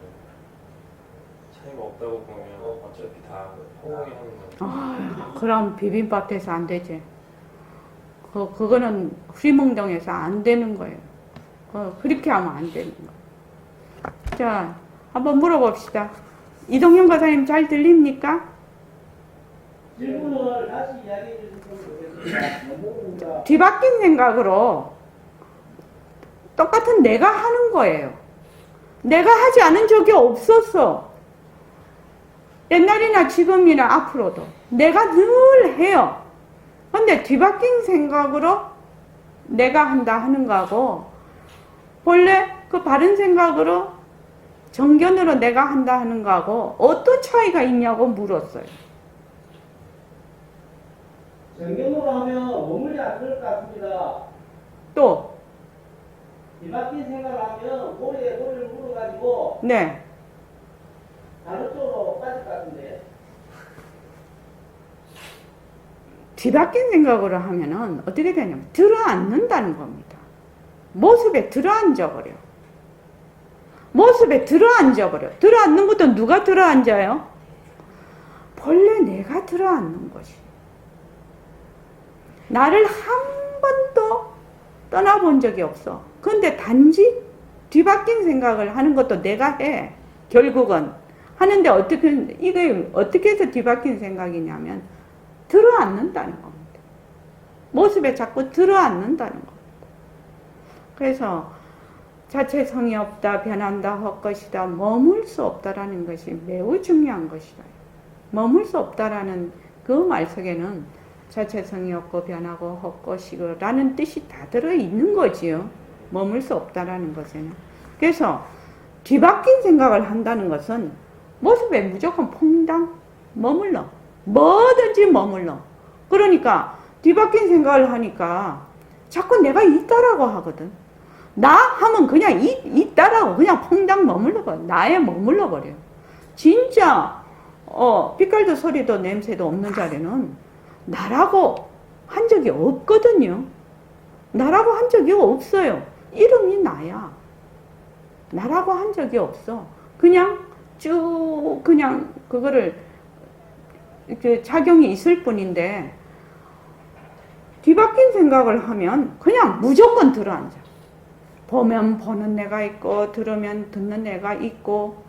차이가 없다고 보면 어차피 다 허공이 하는 거니까. 그럼 비빔밥에서 안 되지. 그거는 휘몽동에서 안 되는 거예요. 그렇게 하면 안 되는 거예요. 자, 한번 물어봅시다. 이동현 과사님 잘 들립니까? 질문을 다시 이야기해 주시면 좋겠습니다. 뒤바뀐 생각으로 똑같은 내가 하는 거예요. 내가 하지 않은 적이 없었어. 옛날이나 지금이나 앞으로도 내가 늘 해요. 근데 뒤바뀐 생각으로 내가 한다 하는 거하고 본래 그 바른 생각으로 정견으로 내가 한다 하는 거하고 어떤 차이가 있냐고 물었어요. 정경으로 하면 머물지 않을 것 같습니다. 또 뒤바뀐 생각을 하면 머리에 머리를 물어가지고 네. 다른 쪽으로 빠질 것 같은데. 뒤바뀐 생각으로 하면은 어떻게 되냐면 들어앉는다는 겁니다. 모습에 들어앉아버려. 모습에 들어앉아버려. 들어앉는 것도 누가 들어앉아요? 본래 내가 들어앉는 것이. 나를 한 번도 떠나본 적이 없어. 근데 단지 뒤바뀐 생각을 하는 것도 내가 해. 결국은. 하는데 이게 어떻게 해서 뒤바뀐 생각이냐면 들어앉는다는 겁니다. 모습에 자꾸 들어앉는다는 겁니다. 그래서 자체성이 없다, 변한다, 헛것이다, 머물 수 없다라는 것이 매우 중요한 것이다. 머물 수 없다라는 그 말 속에는 자체성이 없고 변하고 헛것이고 라는 뜻이 다 들어있는 거지요. 머물 수 없다라는 것에는. 그래서 뒤바뀐 생각을 한다는 것은 모습에 무조건 퐁당 머물러. 뭐든지 머물러. 그러니까 뒤바뀐 생각을 하니까 자꾸 내가 있다라고 하거든. 나 하면 그냥 있다라고 그냥 퐁당 머물러 버려. 나에 머물러 버려. 진짜 빛깔도 소리도 냄새도 없는 자리는 나라고 한 적이 없거든요. 나라고 한 적이 없어요. 이름이 나야. 나라고 한 적이 없어. 그냥 쭉 그냥 그거를 이렇게 작용이 있을 뿐인데 뒤바뀐 생각을 하면 그냥 무조건 들어앉아. 보면 보는 내가 있고 들으면 듣는 내가 있고.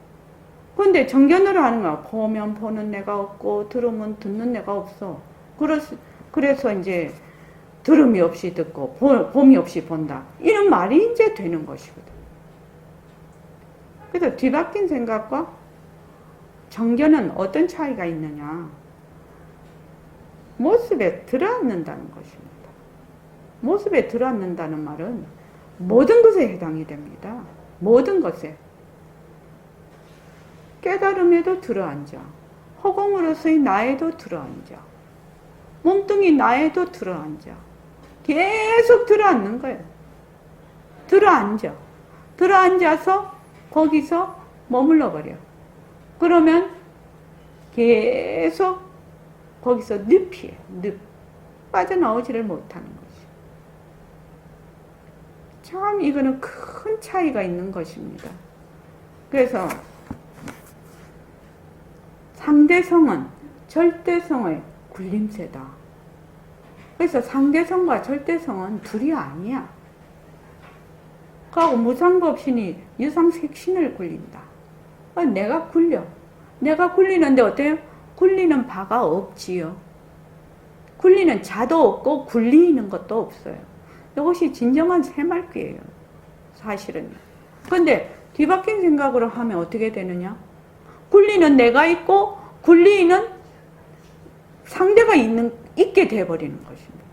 근데 정견으로 하는 거야. 보면 보는 내가 없고 들으면 듣는 내가 없어. 그래서 이제 들음이 없이 듣고 봄이 없이 본다. 이런 말이 이제 되는 것이거든. 그래서 뒤바뀐 생각과 정견은 어떤 차이가 있느냐. 모습에 들어앉는다는 것입니다. 모습에 들어앉는다는 말은 모든 것에 해당이 됩니다. 모든 것에. 깨달음에도 들어앉아. 허공으로서의 나에도 들어앉아. 몸뚱이 나에도 들어앉아. 계속 들어앉는 거예요. 들어앉아. 들어앉아서 거기서 머물러 버려. 그러면 계속 거기서 늪이에요. 늪. 빠져나오지를 못하는 거지. 참 이거는 큰 차이가 있는 것입니다. 그래서 상대성은 절대성의 굴림체다. 그래서 상대성과 절대성은 둘이 아니야. 그하고 무상법신이 유상색신을 굴린다. 내가 굴려. 내가 굴리는데 어때요? 굴리는 바가 없지요. 굴리는 자도 없고 굴리는 것도 없어요. 이것이 진정한 새말귀예요. 사실은. 근데 뒤바뀐 생각으로 하면 어떻게 되느냐? 굴리는 내가 있고 굴리는 상대가 있게 돼버리는 것입니다.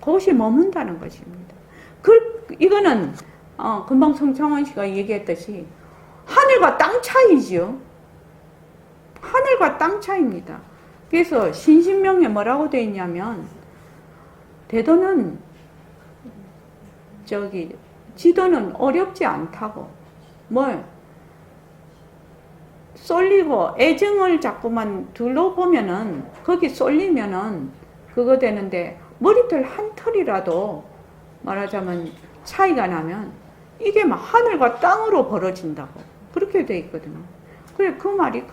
그것이 머문다는 것입니다. 이거는 금방 성창원 씨가 얘기했듯이 하늘과 땅 차이지요. 하늘과 땅 차이입니다. 그래서 신신명에 뭐라고 되어 있냐면 대도는 지도는 어렵지 않다고. 뭘? 쏠리고 애정을 자꾸만 둘러보면은 거기 쏠리면은 그거 되는데 머리털 한 털이라도 말하자면 차이가 나면 이게 막 하늘과 땅으로 벌어진다고 그렇게 돼 있거든요. 그래 그 말이에요.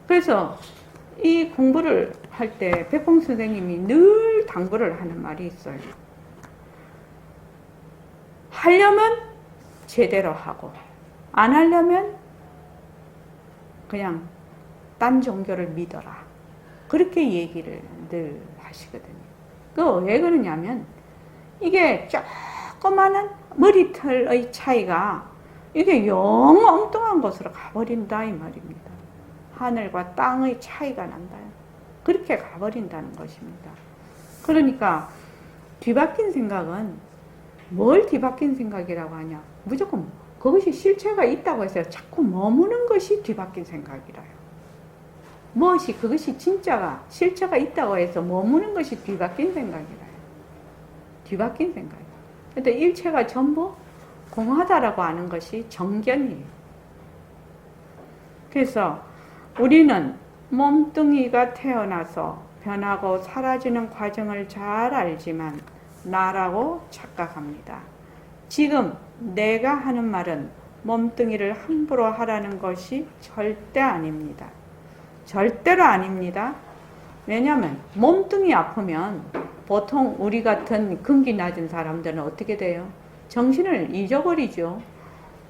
그래서 이 공부를 할 때 백봉 선생님이 늘 당부를 하는 말이 있어요. 하려면 제대로 하고 안 하려면 그냥 딴 종교를 믿어라. 그렇게 얘기를 늘 하시거든요. 그 왜 그러냐면 이게 조그마한 머리털의 차이가 이게 영 엉뚱한 곳으로 가버린다 이 말입니다. 하늘과 땅의 차이가 난다. 그렇게 가버린다는 것입니다. 그러니까 뒤바뀐 생각은 뭘 뒤바뀐 생각이라고 하냐. 무조건 그것이 실체가 있다고 해서 자꾸 머무는 것이 뒤바뀐 생각이라요. 무엇이 그것이 진짜가 실체가 있다고 해서 머무는 것이 뒤바뀐 생각이라요. 뒤바뀐 생각. 근데 일체가 전부 공하다라고 하는 것이 정견이에요. 그래서 우리는 몸뚱이가 태어나서 변하고 사라지는 과정을 잘 알지만 나라고 착각합니다. 지금 내가 하는 말은 몸뚱이를 함부로 하라는 것이 절대 아닙니다. 절대로 아닙니다. 왜냐하면 몸뚱이 아프면 보통 우리 같은 근기 낮은 사람들은 어떻게 돼요? 정신을 잊어버리죠.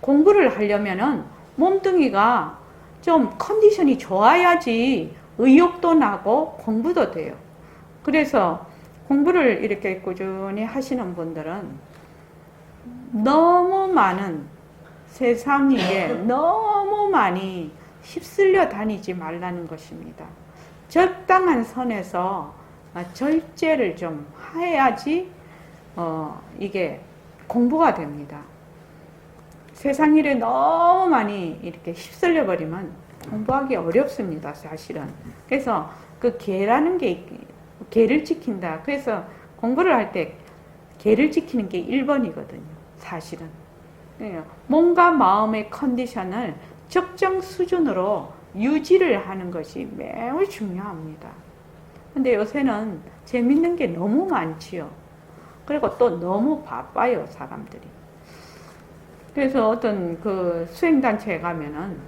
공부를 하려면은 몸뚱이가 좀 컨디션이 좋아야지 의욕도 나고 공부도 돼요. 그래서 공부를 이렇게 꾸준히 하시는 분들은 너무 많은 세상 위에 너무 많이 휩쓸려 다니지 말라는 것입니다. 적당한 선에서 절제를 좀 해야지 이게 공부가 됩니다. 세상 일에 너무 많이 이렇게 휩쓸려 버리면 공부하기 어렵습니다, 사실은. 그래서 그 계라는 게 계를 지킨다. 그래서 공부를 할 때 계를 지키는 게 1번이거든요, 사실은. 몸과 마음의 컨디션을 적정 수준으로 유지를 하는 것이 매우 중요합니다. 근데 요새는 재밌는 게 너무 많지요. 그리고 또 너무 바빠요, 사람들이. 그래서 어떤 그 수행단체에 가면은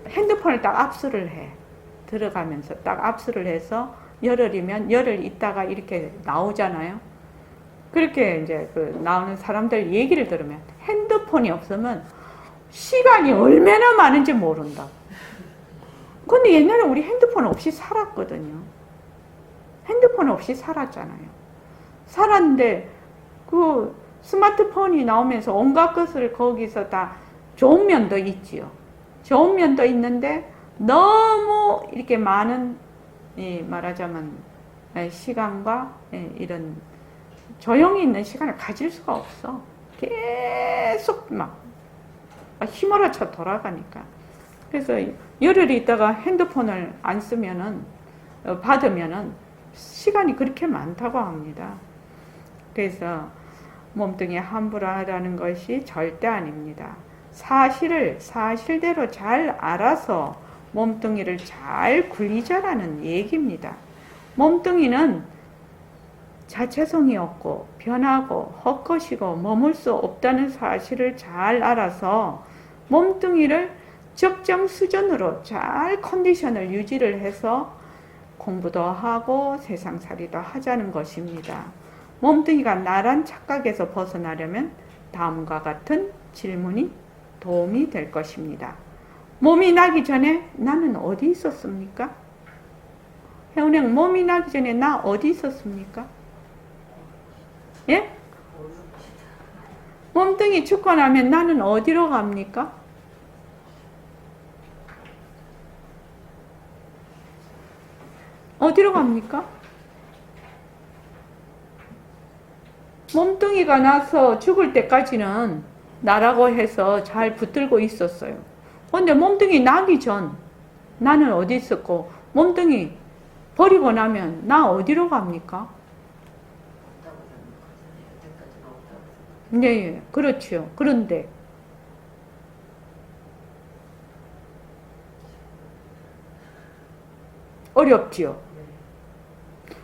핸드폰을 딱 압수를 해. 들어가면서 딱 압수를 해서 열흘이면 열흘 있다가 이렇게 나오잖아요. 그렇게 이제 그 나오는 사람들 얘기를 들으면 핸드폰이 없으면 시간이 얼마나 많은지 모른다. 근데 옛날에 우리 핸드폰 없이 살았거든요. 핸드폰 없이 살았잖아요. 살았는데 그 스마트폰이 나오면서 온갖 것을 거기서 다 좋은 면도 있지요. 좋은 면도 있는데 너무 이렇게 많은 말하자면 시간과 이런 조용히 있는 시간을 가질 수가 없어. 계속 막 휘몰아쳐 돌아가니까. 그래서 열흘이 있다가 핸드폰을 안 쓰면은 받으면은 시간이 그렇게 많다고 합니다. 그래서 몸뚱이 함부로 하라는 것이 절대 아닙니다. 사실을 사실대로 잘 알아서 몸뚱이를 잘 굴리자라는 얘기입니다. 몸뚱이는 자체성이 없고 변하고 헛것이고 머물 수 없다는 사실을 잘 알아서 몸뚱이를 적정 수준으로 잘 컨디션을 유지를 해서 공부도 하고 세상살이도 하자는 것입니다. 몸뚱이가 나란 착각에서 벗어나려면 다음과 같은 질문이 도움이 될 것입니다. 몸이 나기 전에 나는 어디 있었습니까? 혜원행, 몸이 나기 전에 나 어디 있었습니까? 예? 몸뚱이 죽고 나면 나는 어디로 갑니까? 어디로 갑니까? 몸뚱이가 나서 죽을 때까지는 나라고 해서 잘 붙들고 있었어요. 근데 몸뚱이 나기 전 나는 어디 있었고 몸뚱이 버리고 나면 나 어디로 갑니까? 네, 그렇죠. 그런데 어렵지요.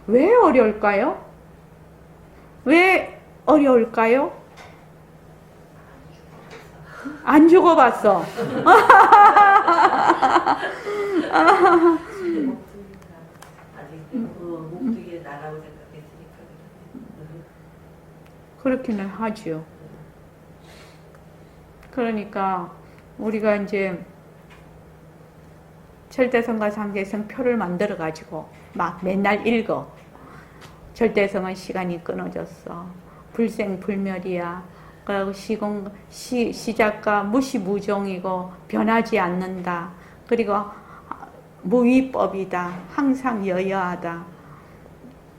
왜 어려울까요? 왜 어려울까요? 안 죽어봤어. 아직 목두기에 나라고 생각했으니까. 그렇기는 하지요. 그러니까 우리가 이제 절대성과 상대성 표를 만들어 가지고 막 맨날 읽어. 절대성은 시간이 끊어졌어. 불생불멸이야. 그리고 시작과 무시무종이고 변하지 않는다. 그리고 무위법이다. 항상 여여하다.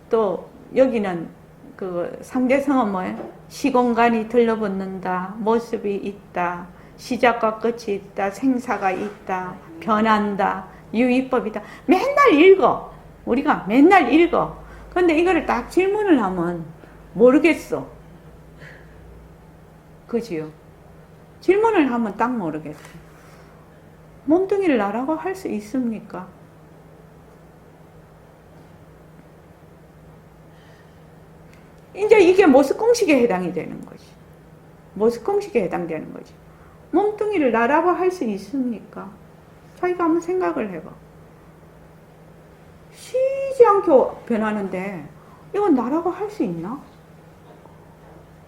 또 여기는 그 상대성은 뭐예요? 시공간이 들러붙는다. 모습이 있다. 시작과 끝이 있다. 생사가 있다. 변한다. 유의법이다. 맨날 읽어. 우리가 맨날 읽어. 근데 이거를 딱 질문을 하면 모르겠어. 그지요? 질문을 하면 딱 모르겠어. 몸뚱이를 나라고 할 수 있습니까? 이제 이게 모습공식에 해당이 되는 거지. 모습공식에 해당되는 거지. 몸뚱이를 나라고 할 수 있습니까? 자기가 한번 생각을 해봐. 쉬지 않게 변하는데 이건 나라고 할 수 있나?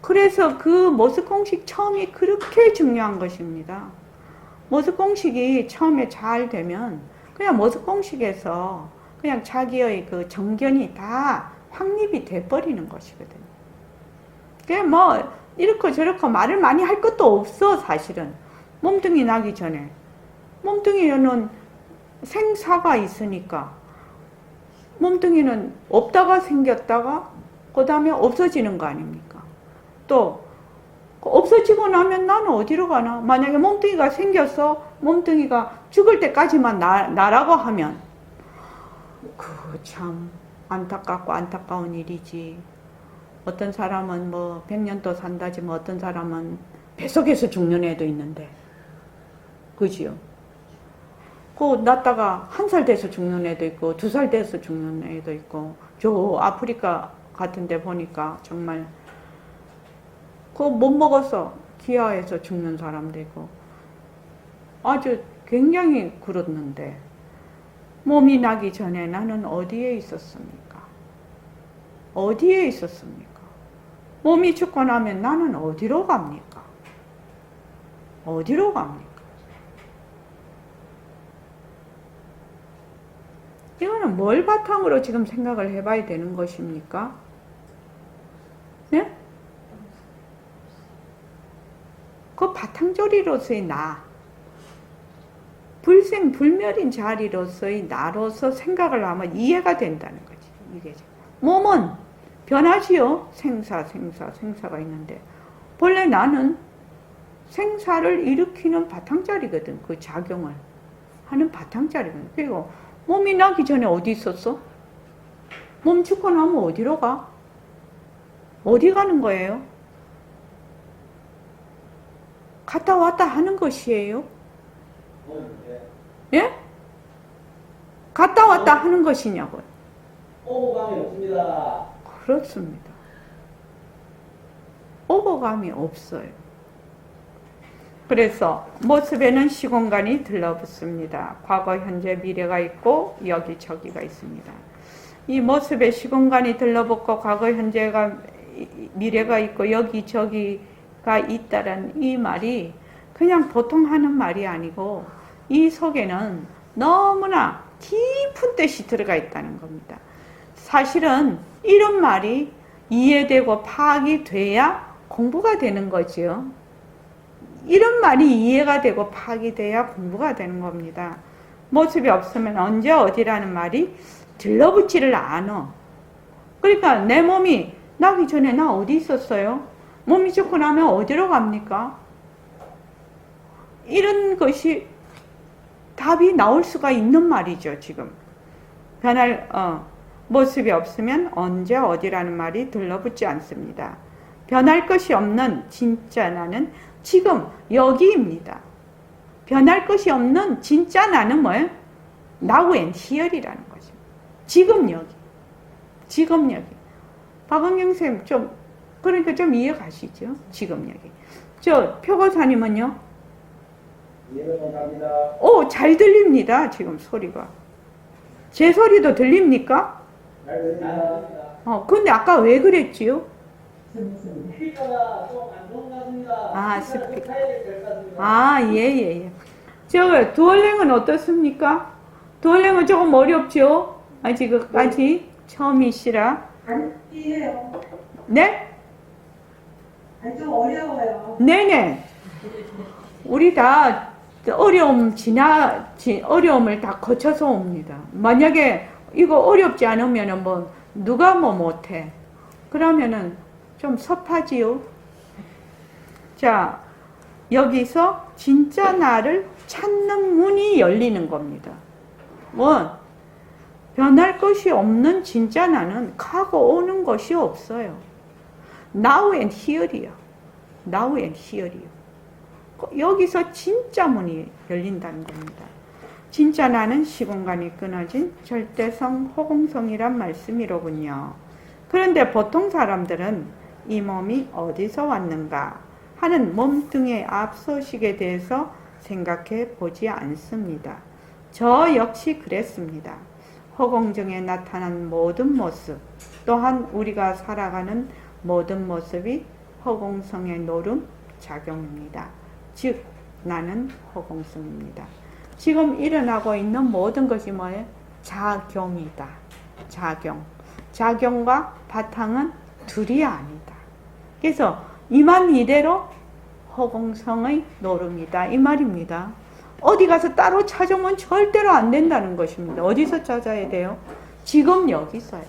그래서 그 모습공식 처음이 그렇게 중요한 것입니다. 모습공식이 처음에 잘 되면 그냥 모습공식에서 그냥 자기의 그 정견이 다 확립이 돼버리는 것이거든요. 그게 뭐 이렇고 저렇고 말을 많이 할 것도 없어. 사실은 몸뚱이 나기 전에 몸뚱이는 생사가 있으니까 몸뚱이는 없다가 생겼다가 그 다음에 없어지는 거 아닙니까? 또 없어지고 나면 나는 어디로 가나? 만약에 몸뚱이가 생겼어, 몸뚱이가 죽을 때까지만 나라고 하면 그 참 안타깝고 안타까운 일이지. 어떤 사람은 뭐 100년도 산다지만 어떤 사람은 뱃속에서 죽는 애도 있는데, 그지요? 그 낳다가 1살 돼서 죽는 애도 있고 2살 돼서 죽는 애도 있고, 저 아프리카 같은 데 보니까 정말 그거 못 먹어서 기아에서 죽는 사람도 있고 아주 굉장히 그렇는데, 몸이 나기 전에 나는 어디에 있었습니까? 어디에 있었습니까? 몸이 죽고 나면 나는 어디로 갑니까? 어디로 갑니까? 이거는 뭘 바탕으로 지금 생각을 해봐야 되는 것입니까? 네? 그 바탕조리로서의 나, 불생불멸인 자리로서의 나로서 생각을 하면 이해가 된다는 거지. 이게 몸은 변하지요. 생사가 있는데 본래 나는 생사를 일으키는 바탕자리거든. 그 작용을 하는 바탕자리거든. 그리고 몸이 나기 전에 어디 있었어? 몸 죽고 나면 어디로 가? 어디 가는 거예요? 갔다 왔다 하는 것이에요. 예? 갔다 왔다 하는 것이냐고요. 오감이 없습니다. 그렇습니다. 오버감이 없어요. 그래서 모습에는 시공간이 들러붙습니다. 과거, 현재, 미래가 있고 여기저기가 있습니다. 이 모습에 시공간이 들러붙고 과거, 현재가 미래가 있고 여기저기가 있다는 이 말이 그냥 보통 하는 말이 아니고 이 속에는 너무나 깊은 뜻이 들어가 있다는 겁니다. 사실은 이런 말이 이해되고 파악이 돼야 공부가 되는 거지요. 이런 말이 이해가 되고 파악이 돼야 공부가 되는 겁니다. 모습이 없으면 언제 어디라는 말이 들러붙지를 않아. 그러니까 내 몸이 나기 전에 나 어디 있었어요? 몸이 죽고 나면 어디로 갑니까? 이런 것이 답이 나올 수가 있는 말이죠. 지금 모습이 없으면 언제 어디라는 말이 들러붙지 않습니다. 변할 것이 없는 진짜 나는 지금 여기입니다. 변할 것이 없는 진짜 나는 뭐예요? Now and here이라는 것입니다. 지금 여기. 지금 여기. 박은경 쌤 좀, 그러니까 좀 이해 가시죠? 지금 여기. 저 표고사님은요? 이해가 갑니다. 오, 잘 들립니다. 지금 소리가. 제 소리도 들립니까? 잘 들립니다. 근데 아까 왜 그랬지요? 스피커가 좀 안 좋은 것 같습니다. 아, 스피커를 스피커. 사야 될 것 같습니다. 아, 예, 예, 예. 저, 두얼랭은 어떻습니까? 두얼랭은 조금 어렵죠? 아직까지 처음이시라. 아니에요. 네? 아니, 좀 어려워요. 네네. 우리 다 어려움을 다 거쳐서 옵니다. 만약에 이거 어렵지 않으면은 누가 못해. 그러면은 좀 섭하지요. 자, 여기서 진짜 나를 찾는 문이 열리는 겁니다. 변할 것이 없는 진짜 나는 가고 오는 것이 없어요. Now and here이요. Now and here이요. 여기서 진짜 문이 열린다는 겁니다. 진짜 나는 시공간이 끊어진 절대성, 허공성이란 말씀이로군요. 그런데 보통 사람들은 이 몸이 어디서 왔는가 하는 몸뚱이의 앞소식에 대해서 생각해 보지 않습니다. 저 역시 그랬습니다. 허공중에 나타난 모든 모습, 또한 우리가 살아가는 모든 모습이 허공성의 노름 작용입니다. 즉, 나는 허공성입니다. 지금 일어나고 있는 모든 것이 뭐예요? 작용이다. 작용. 작용과 바탕은 둘이 아니다. 그래서 이만 이대로 허공성의 노름이다. 이 말입니다. 어디 가서 따로 찾으면 절대로 안 된다는 것입니다. 어디서 찾아야 돼요? 지금 여기 있어요.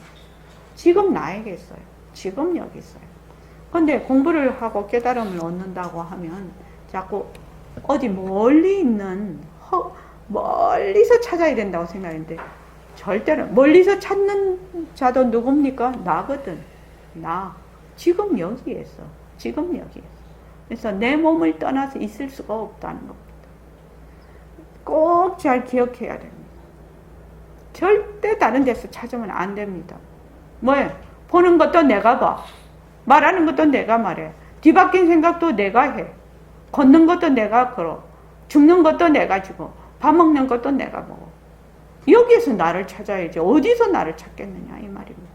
지금 나에게 있어요. 지금 여기 있어요. 근데 공부를 하고 깨달음을 얻는다고 하면 자꾸 어디 멀리 있는 멀리서 찾아야 된다고 생각하는데 절대로 멀리서 찾는 자도 누굽니까? 나거든. 나. 지금 여기에서. 지금 여기에서. 그래서 내 몸을 떠나서 있을 수가 없다는 겁니다. 꼭 잘 기억해야 됩니다. 절대 다른 데서 찾으면 안 됩니다. 뭐예요? 보는 것도 내가 봐. 말하는 것도 내가 말해. 뒤바뀐 생각도 내가 해. 걷는 것도 내가 걸어. 죽는 것도 내가 죽어. 밥 먹는 것도 내가 먹어. 여기에서 나를 찾아야지. 어디서 나를 찾겠느냐 이 말입니다.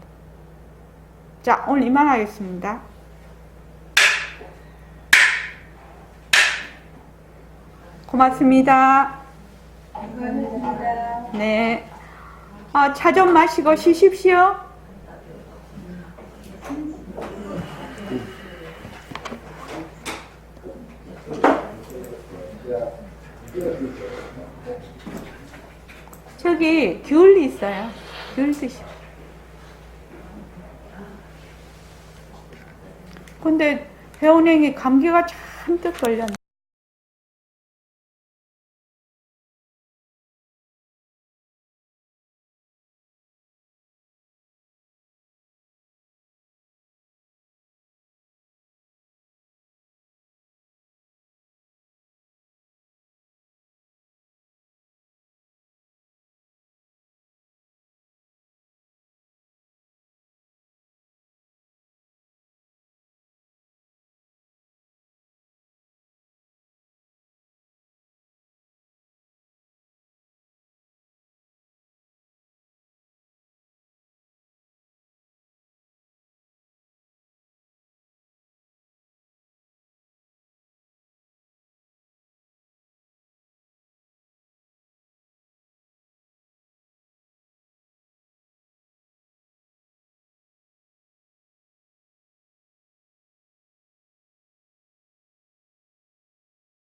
자, 오늘 이만하겠습니다. 고맙습니다. 감사합니다. 네. 차 좀 마시고 쉬십시오. 저기 귤 있어요. 귤 드시오. 근데 배운행이 감기가 잔뜩 걸렸네.